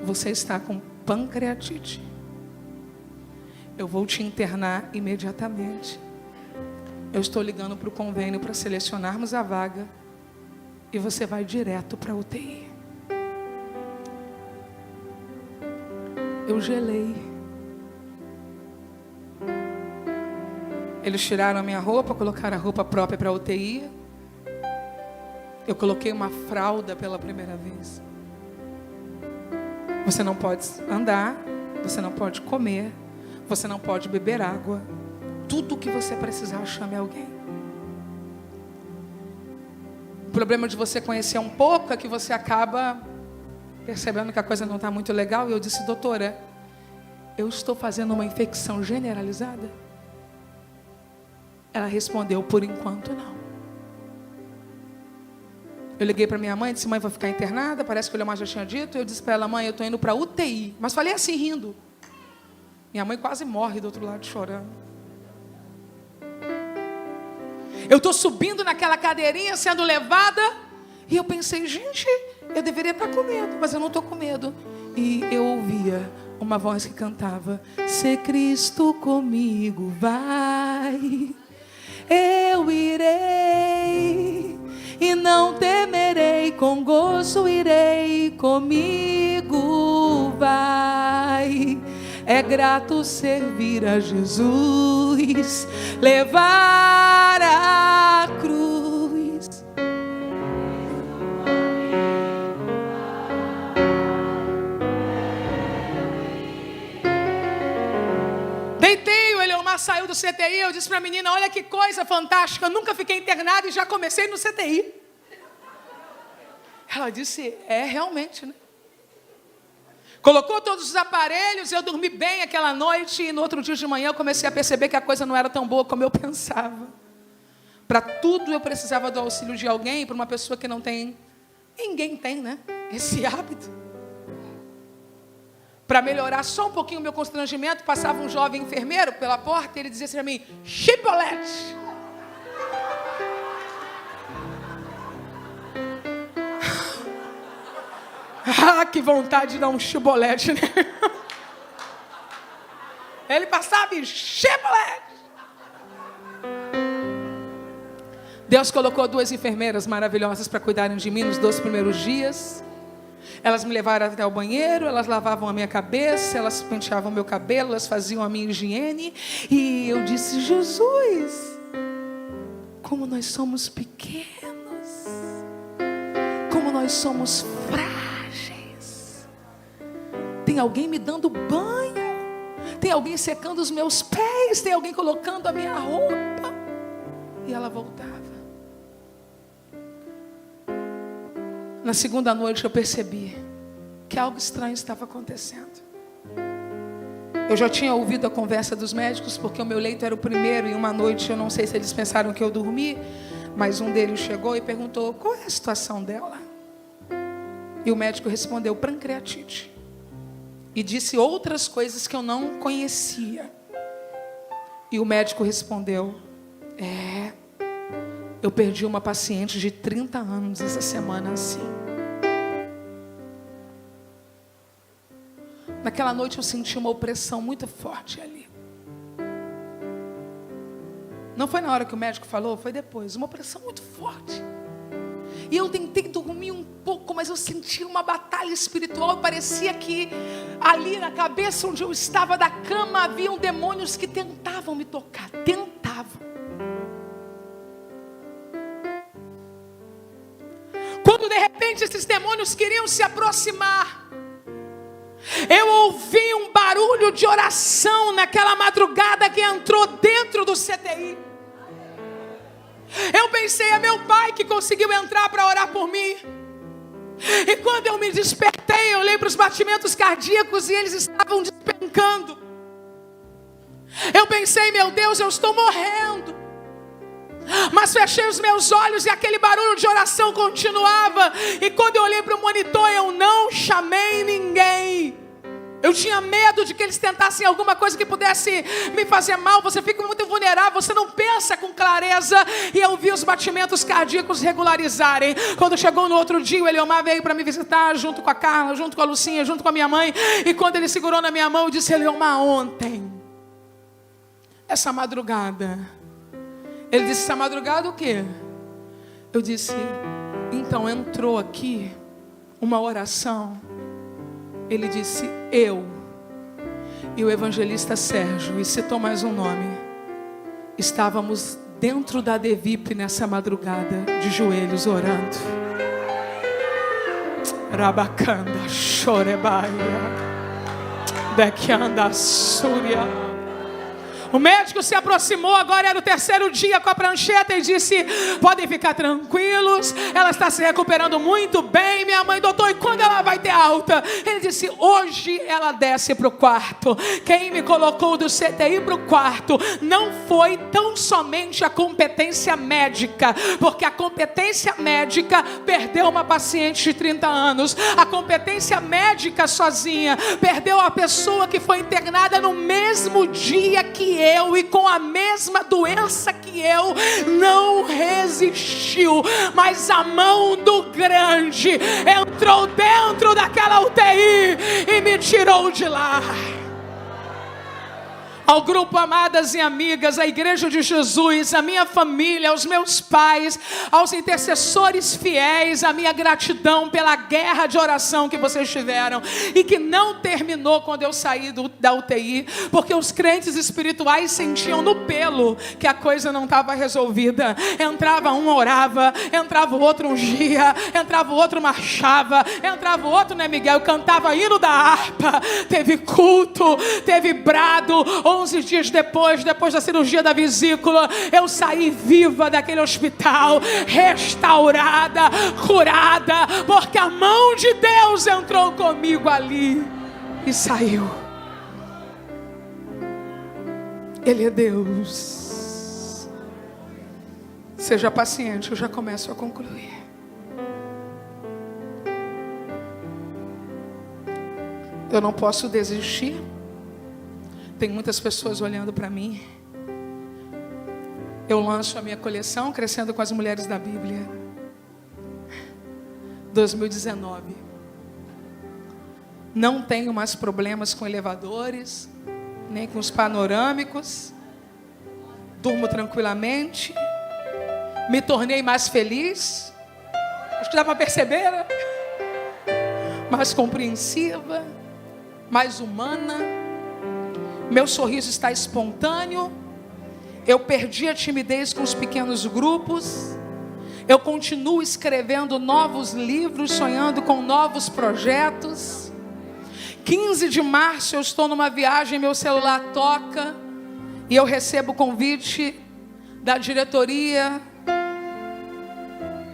Você está com pancreatite. Eu vou te internar imediatamente. Eu estou ligando para o convênio para selecionarmos a vaga e você vai direto para a UTI. Eu gelei. Eles tiraram a minha roupa, colocaram a roupa própria para a UTI. Eu coloquei uma fralda pela primeira vez. Você não pode andar, você não pode comer, você não pode beber água, tudo que você precisar, chame alguém. O problema de você conhecer um pouco é que você acaba percebendo que a coisa não está muito legal. E eu disse: doutora, eu estou fazendo uma infecção generalizada? Ela respondeu: por enquanto não. Eu liguei para minha mãe e disse: mãe, vou ficar internada, parece que o Leomar já tinha dito. Eu disse para ela: mãe, eu estou indo para UTI. Mas falei assim, rindo. Minha mãe quase morre do outro lado chorando. Eu estou subindo naquela cadeirinha, sendo levada, e eu pensei: gente, eu deveria estar com medo, mas eu não estou com medo. E eu ouvia uma voz que cantava: se Cristo comigo vai, eu irei, e não temerei, com gozo irei, comigo vai. É grato servir a Jesus, levar a cruz. Deitei, o Eleomar saiu do CTI, eu disse para a menina: olha que coisa fantástica, eu nunca fiquei internada e já comecei no CTI. Ela disse: é realmente, né? Colocou todos os aparelhos, eu dormi bem aquela noite, e no outro dia de manhã eu comecei a perceber que a coisa não era tão boa como eu pensava. Para tudo eu precisava do auxílio de alguém, para uma pessoa que não tem, ninguém tem, né? Esse hábito. Para melhorar só um pouquinho o meu constrangimento, passava um jovem enfermeiro pela porta e ele dizia assim para mim: chipolete. Ah, que vontade de dar um chibolete, né? Ele passava e chibolete. Deus colocou 2 enfermeiras maravilhosas para cuidarem de mim nos 2 primeiros dias. Elas me levaram até o banheiro, elas lavavam a minha cabeça, elas penteavam meu cabelo, elas faziam a minha higiene. E eu disse: Jesus, como nós somos pequenos, como nós somos frágeis. Tem alguém me dando banho, tem alguém secando os meus pés, tem alguém colocando a minha roupa. E ela voltava. Na segunda noite eu percebi que algo estranho estava acontecendo. Eu já tinha ouvido a conversa dos médicos, porque o meu leito era o primeiro, e uma noite, eu não sei se eles pensaram que eu dormi, mas um deles chegou e perguntou: qual é a situação dela? E o médico respondeu: pancreatite. E disse outras coisas que eu não conhecia. E o médico respondeu: eu perdi uma paciente de 30 anos essa semana assim. Naquela noite eu senti uma opressão muito forte ali. Não foi na hora que o médico falou, foi depois. Uma opressão muito forte. E eu tentei dormir um pouco, mas eu senti uma batalha espiritual. Parecia que ali na cabeça onde eu estava da cama haviam demônios que tentavam me tocar. Tentavam. Quando de repente esses demônios queriam se aproximar, eu ouvi um barulho de oração naquela madrugada que entrou dentro do CTI. Eu pensei: é meu pai que conseguiu entrar para orar por mim. E quando eu me despertei, eu olhei para os batimentos cardíacos e eles estavam despencando. Eu pensei: meu Deus, eu estou morrendo. Mas fechei os meus olhos e aquele barulho de oração continuava. E quando eu olhei para o monitor, eu não chamei ninguém. Eu tinha medo de que eles tentassem alguma coisa que pudesse me fazer mal. Você fica muito vulnerável, você não pensa com clareza. E eu vi os batimentos cardíacos regularizarem. Quando chegou no outro dia, o Eleomar veio para me visitar, junto com a Carla, junto com a Lucinha, junto com a minha mãe. E quando ele segurou na minha mão, eu disse: Eleomar, ontem, essa madrugada. Ele disse: essa madrugada o quê? Eu disse: então entrou aqui uma oração. Ele disse: eu e o evangelista Sérgio, e citou mais um nome, estávamos dentro da Devip nessa madrugada, de joelhos orando. Rabacanda, chorebaia, bequianda, súria. O médico se aproximou, agora era o terceiro dia, com a prancheta e disse: podem ficar tranquilos, ela está se recuperando muito bem. Minha mãe: doutor, e quando ela vai ter alta? Ele disse: hoje ela desce para o quarto. Quem me colocou do CTI para o quarto não foi tão somente a competência médica, porque a competência médica perdeu uma paciente de 30 anos. A competência médica sozinha perdeu a pessoa que foi internada no mesmo dia que eu e com a mesma doença que eu, não resistiu, mas a mão do grande entrou dentro daquela UTI e me tirou de lá. Ao grupo Amadas e Amigas, à Igreja de Jesus, à minha família, aos meus pais, aos intercessores fiéis, a minha gratidão pela guerra de oração que vocês tiveram e que não terminou quando eu saí da UTI, porque os crentes espirituais sentiam no pelo que a coisa não estava resolvida. Entrava um, orava, entrava o outro ungia, entrava o outro marchava, entrava o outro, né, Miguel, cantava hino da harpa, teve culto, teve brado. 11 dias depois da cirurgia da vesícula, eu saí viva daquele hospital, restaurada, curada, porque a mão de Deus entrou comigo ali e saiu. Ele é Deus. Seja paciente, eu já começo a concluir. Eu não posso desistir. Tem muitas pessoas olhando para mim. Eu lanço a minha coleção Crescendo com as Mulheres da Bíblia 2019. Não tenho mais problemas com elevadores, nem com os panorâmicos. Durmo tranquilamente. Me tornei mais feliz. Acho que dá para perceber, né? Mais compreensiva, mais humana. Meu sorriso está espontâneo. Eu perdi a timidez com os pequenos grupos. Eu continuo escrevendo novos livros, sonhando com novos projetos. 15 de março eu estou numa viagem, meu celular toca e eu recebo o convite da diretoria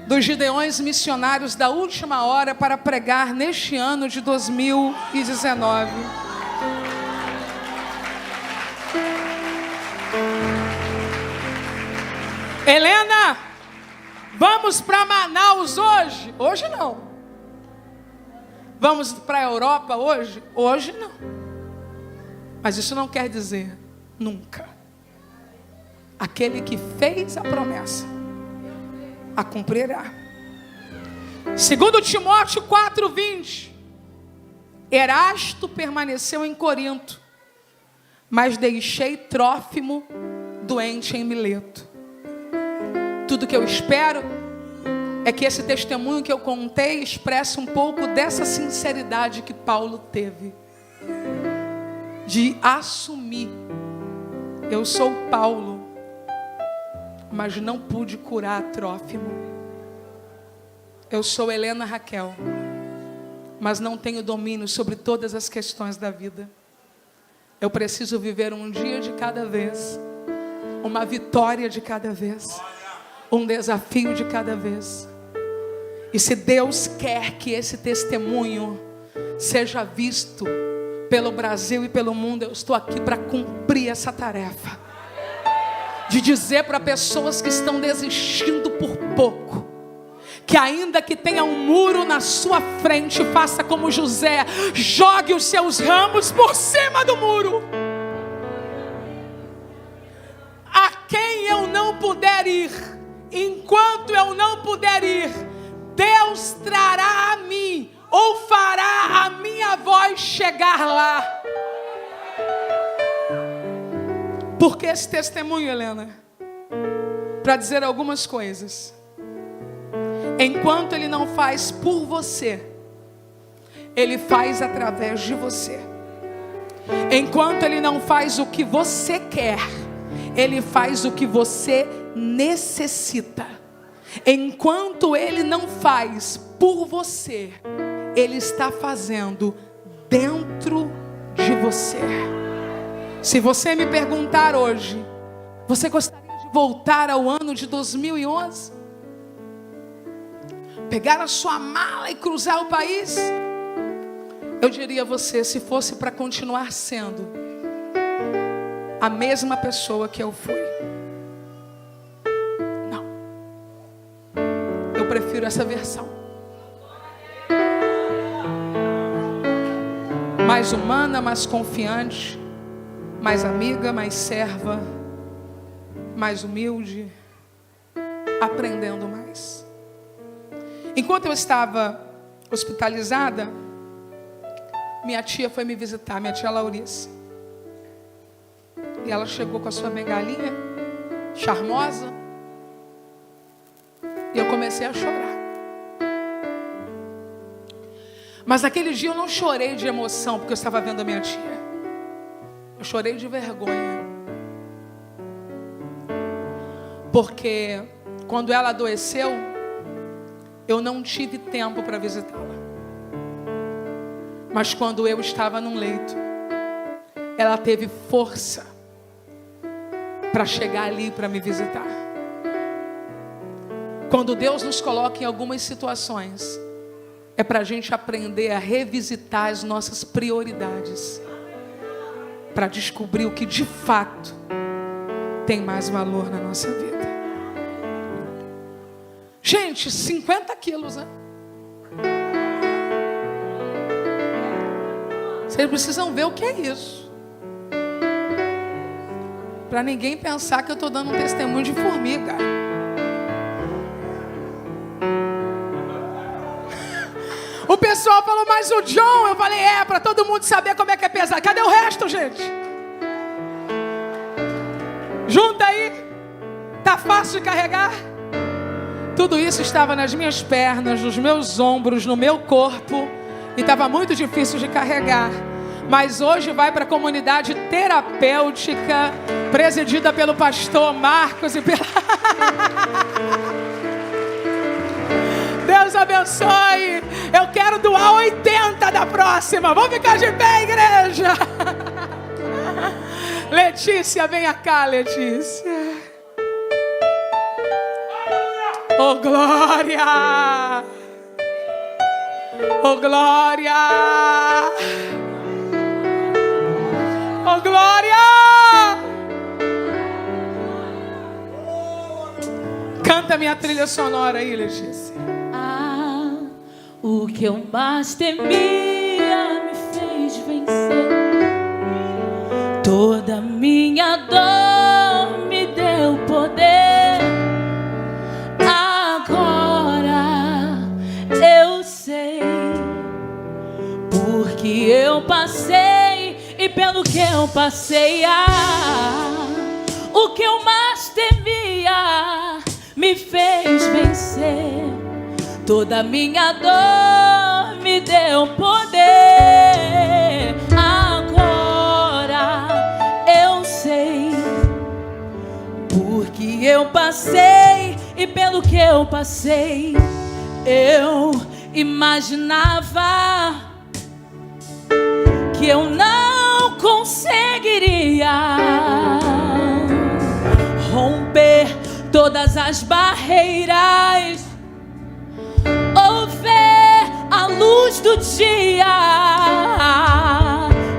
dos Gideões Missionários da Última Hora para pregar neste ano de 2019. Helena, vamos para Manaus hoje? Hoje não. Vamos para a Europa hoje? Hoje não. Mas isso não quer dizer nunca. Aquele que fez a promessa a cumprirá. 2 Timóteo 4:20. Erasto permaneceu em Corinto, mas deixei Trófimo doente em Mileto. Tudo que eu espero é que esse testemunho que eu contei expresse um pouco dessa sinceridade que Paulo teve, de assumir: eu sou Paulo, mas não pude curar Trófimo. Eu sou Helena Raquel, mas não tenho domínio sobre todas as questões da vida. Eu preciso viver um dia de cada vez, uma vitória de cada vez, um desafio de cada vez. E se Deus quer que esse testemunho seja visto pelo Brasil e pelo mundo, eu estou aqui para cumprir essa tarefa, de dizer para pessoas que estão desistindo por pouco, que ainda que tenha um muro na sua frente, faça como José, jogue os seus ramos por cima do muro. A quem eu não puder ir, enquanto eu não puder ir, Deus trará a mim, ou fará a minha voz chegar lá. Por que esse testemunho, Helena? Para dizer algumas coisas. Enquanto Ele não faz por você, Ele faz através de você. Enquanto Ele não faz o que você quer, Ele faz o que você necessita. Enquanto Ele não faz por você, Ele está fazendo dentro de você. Se você me perguntar hoje, você gostaria de voltar ao ano de 2011? Pegar a sua mala e cruzar o país? Eu diria a você, se fosse para continuar sendo a mesma pessoa que eu fui. Não. Eu prefiro essa versão. Mais humana, mais confiante, mais amiga, mais serva, mais humilde, aprendendo mais. Enquanto eu estava hospitalizada, minha tia foi me visitar, minha tia Laurice. E ela chegou com a sua bengalinha, charmosa, e eu comecei a chorar. Mas naquele dia eu não chorei de emoção, porque eu estava vendo a minha tia. Eu chorei de vergonha. Porque quando ela adoeceu, eu não tive tempo para visitá-la. Mas quando eu estava num leito, ela teve força para chegar ali para me visitar. Quando Deus nos coloca em algumas situações, é para a gente aprender a revisitar as nossas prioridades, para descobrir o que de fato tem mais valor na nossa vida. Gente, 50 quilos, né? Vocês precisam ver o que é isso. Para ninguém pensar que eu estou dando um testemunho de formiga. O pessoal falou, mas o John, eu falei, para todo mundo saber como é que é pesado. Cadê o resto, gente? Junta aí. Tá fácil de carregar? Tudo isso estava nas minhas pernas, nos meus ombros, no meu corpo. E estava muito difícil de carregar. Mas hoje vai para a comunidade terapêutica, presidida pelo pastor Marcos e pela... Deus abençoe. Eu quero doar 80 da próxima. Vamos ficar de pé, igreja. Letícia, venha cá, Letícia. Oh, glória. Oh, glória. Oh, glória. Canta minha trilha sonora aí, Letícia. O que eu mais temia me fez vencer. Toda minha dor me deu poder. Agora eu sei, porque eu passei e pelo que eu passei. O que eu mais temia me fez vencer. Toda minha dor me deu poder. Agora eu sei, porque eu passei e pelo que eu passei. Eu imaginava que eu não conseguiria romper todas as barreiras ou ver a luz do dia.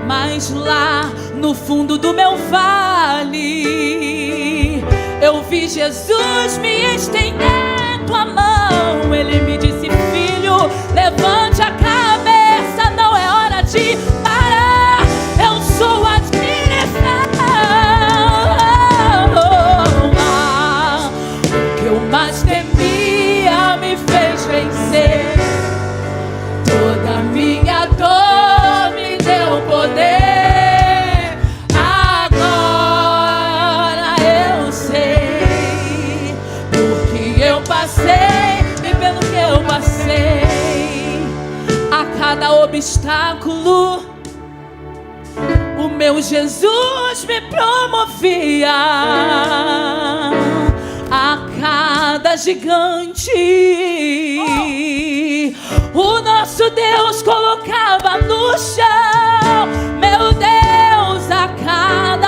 Mas lá no fundo do meu vale eu vi Jesus me estendendo a mão. Ele me disse, filho, levante a cabeça, não é hora de parar. Eu sou a direção. O que eu mais temia me fez vencer. Toda minha dor me deu poder. Agora eu sei, porque eu passei e pelo que eu passei. A cada obstáculo o meu Jesus me promovia. A cada gigante o nosso Deus colocava no chão. Meu Deus, a cada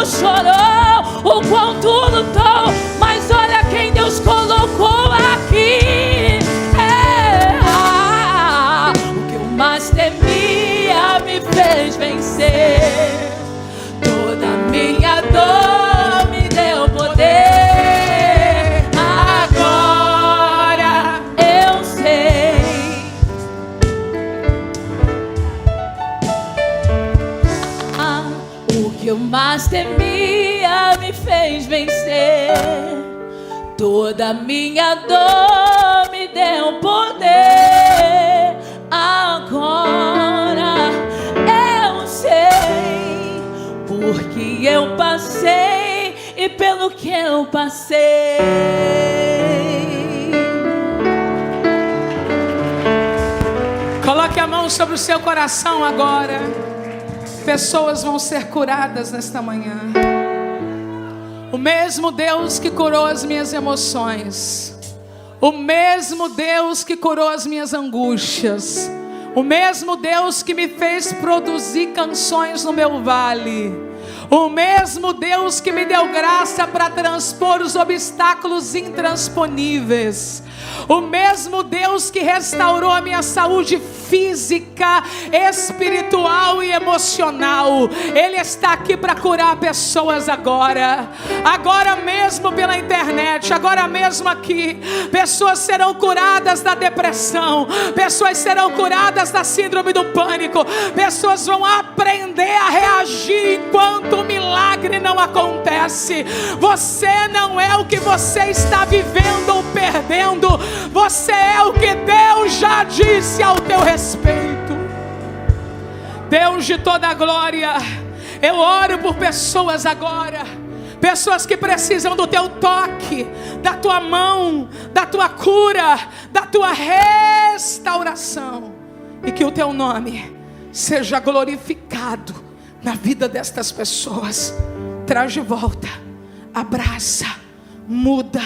chorou, o quanto lutou, mas olha quem Deus colocou aqui. O que eu mais temia me fez vencer. Toda minha dor me deu poder. Agora eu sei. O que eu mais temia me fez vencer. Toda minha dor me deu poder. Agora eu sei, porque eu passei e pelo que eu passei. Coloque a mão sobre o seu coração agora. Pessoas vão ser curadas nesta manhã. O mesmo Deus que curou as minhas emoções, o mesmo Deus que curou as minhas angústias, o mesmo Deus que me fez produzir canções no meu vale, o mesmo Deus que me deu graça para transpor os obstáculos intransponíveis, o mesmo Deus que restaurou a minha saúde física, espiritual e emocional, Ele está aqui para curar pessoas agora mesmo pela internet, agora mesmo aqui. Pessoas serão curadas da depressão, pessoas serão curadas da síndrome do pânico, pessoas vão aprender a reagir enquanto o milagre não acontece. Você não é o que você está vivendo ou perdendo, você é o que Deus já disse ao teu respeito. Deus de toda a glória, eu oro por pessoas agora, pessoas que precisam do teu toque, da tua mão, da tua cura, da tua restauração, e que o teu nome seja glorificado na vida destas pessoas. Traz de volta, abraça, muda,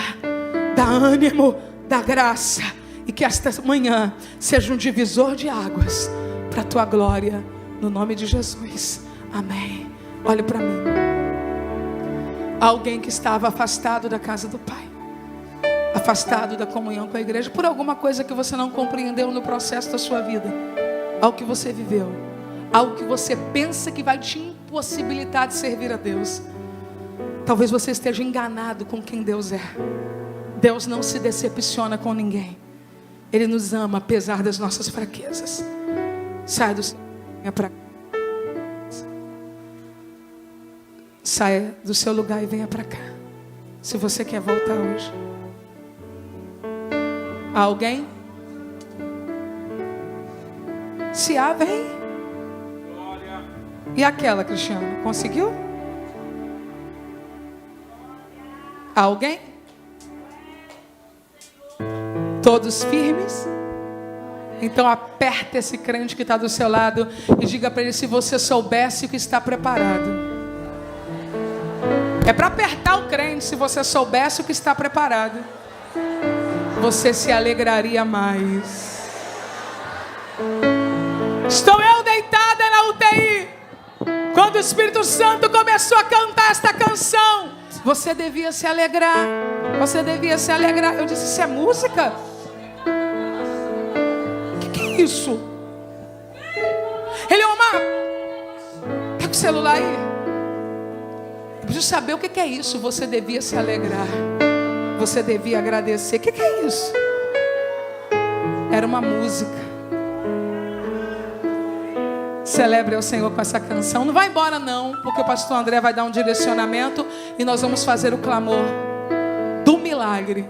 dá ânimo, dá graça, e que esta manhã seja um divisor de águas para a tua glória, no nome de Jesus, amém. Olhe para mim. Alguém que estava afastado da casa do Pai, afastado da comunhão com a igreja, por alguma coisa que você não compreendeu no processo da sua vida, algo que você viveu, algo que você pensa que vai te impossibilitar de servir a Deus. Talvez você esteja enganado com quem Deus é. Deus não se decepciona com ninguém. Ele nos ama apesar das nossas fraquezas. Saia do seu lugar, saia do seu lugar e venha para cá. Se você quer voltar hoje. Alguém? Se há, vem. E aquela, Cristiano, conseguiu? Alguém? Todos firmes? Então aperta esse crente que está do seu lado e diga para ele: se você soubesse o que está preparado. É para apertar o crente. Se você soubesse o que está preparado, você se alegraria mais. Estou eu deitada na UTI, quando o Espírito Santo começou a cantar esta canção. Você devia se alegrar. Você devia se alegrar. Eu disse: isso é música? O que é isso? Ele, Omar, tá com o celular aí? Eu preciso saber o que é isso. Você devia se alegrar. Você devia agradecer. O que é isso? Era uma música. Celebre ao Senhor com essa canção. Não vai embora não, porque o pastor André vai dar um direcionamento e nós vamos fazer o clamor do milagre.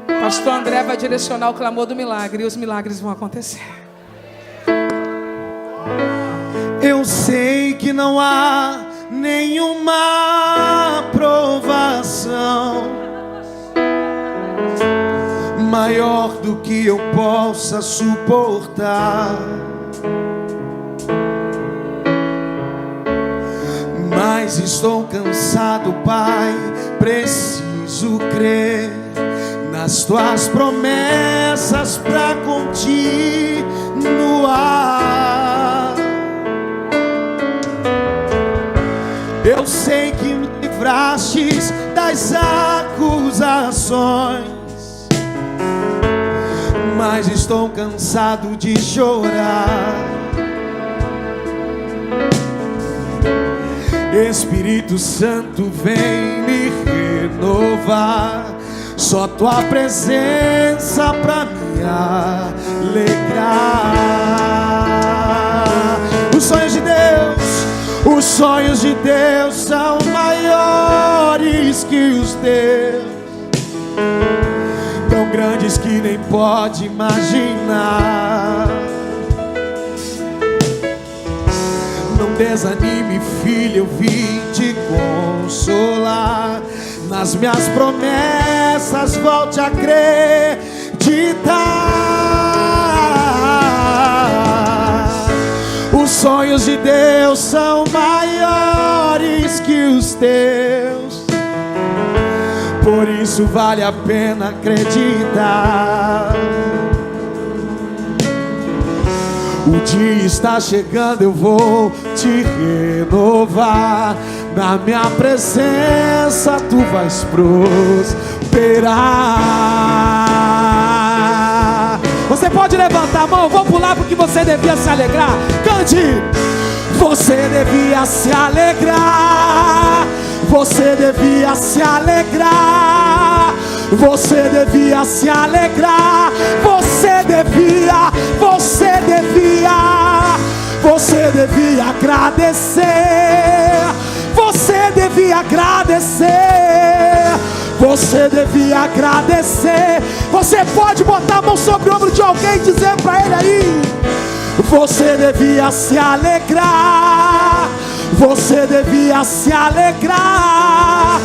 O pastor André vai direcionar o clamor do milagre e os milagres vão acontecer. Eu sei que não há nenhuma provação maior do que eu possa suportar, mas estou cansado, Pai, preciso crer nas tuas promessas pra continuar. Eu sei livrastes das acusações, mas estou cansado de chorar. Espírito Santo, vem me renovar. Só tua presença pra me alegrar. Os sonhos de Deus são maiores que os teus, tão grandes que nem pode imaginar. Não desanime, filho, eu vim te consolar. Nas minhas promessas volte a acreditar. Os sonhos de Deus são maiores que os teus, por isso vale a pena acreditar. O dia está chegando, eu vou te renovar. Na minha presença tu vais prosperar. Você pode levantar a mão, vou pular porque você devia se alegrar. Cante! Você devia se alegrar. Você devia se alegrar. Você devia se alegrar. Você devia agradecer. Você devia agradecer. Você devia agradecer. Você pode botar a mão sobre o ombro de alguém e dizer pra ele aí: você devia se alegrar. Você devia se alegrar.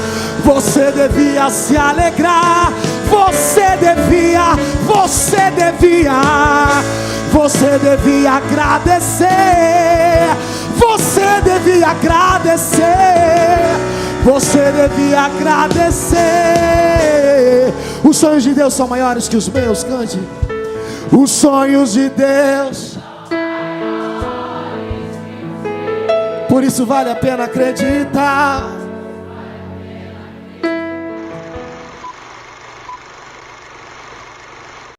Você devia se alegrar. Você devia agradecer. Você devia agradecer. Você devia agradecer. Os sonhos de Deus são maiores que os meus. Cante. Os sonhos de Deus, por isso vale a pena acreditar.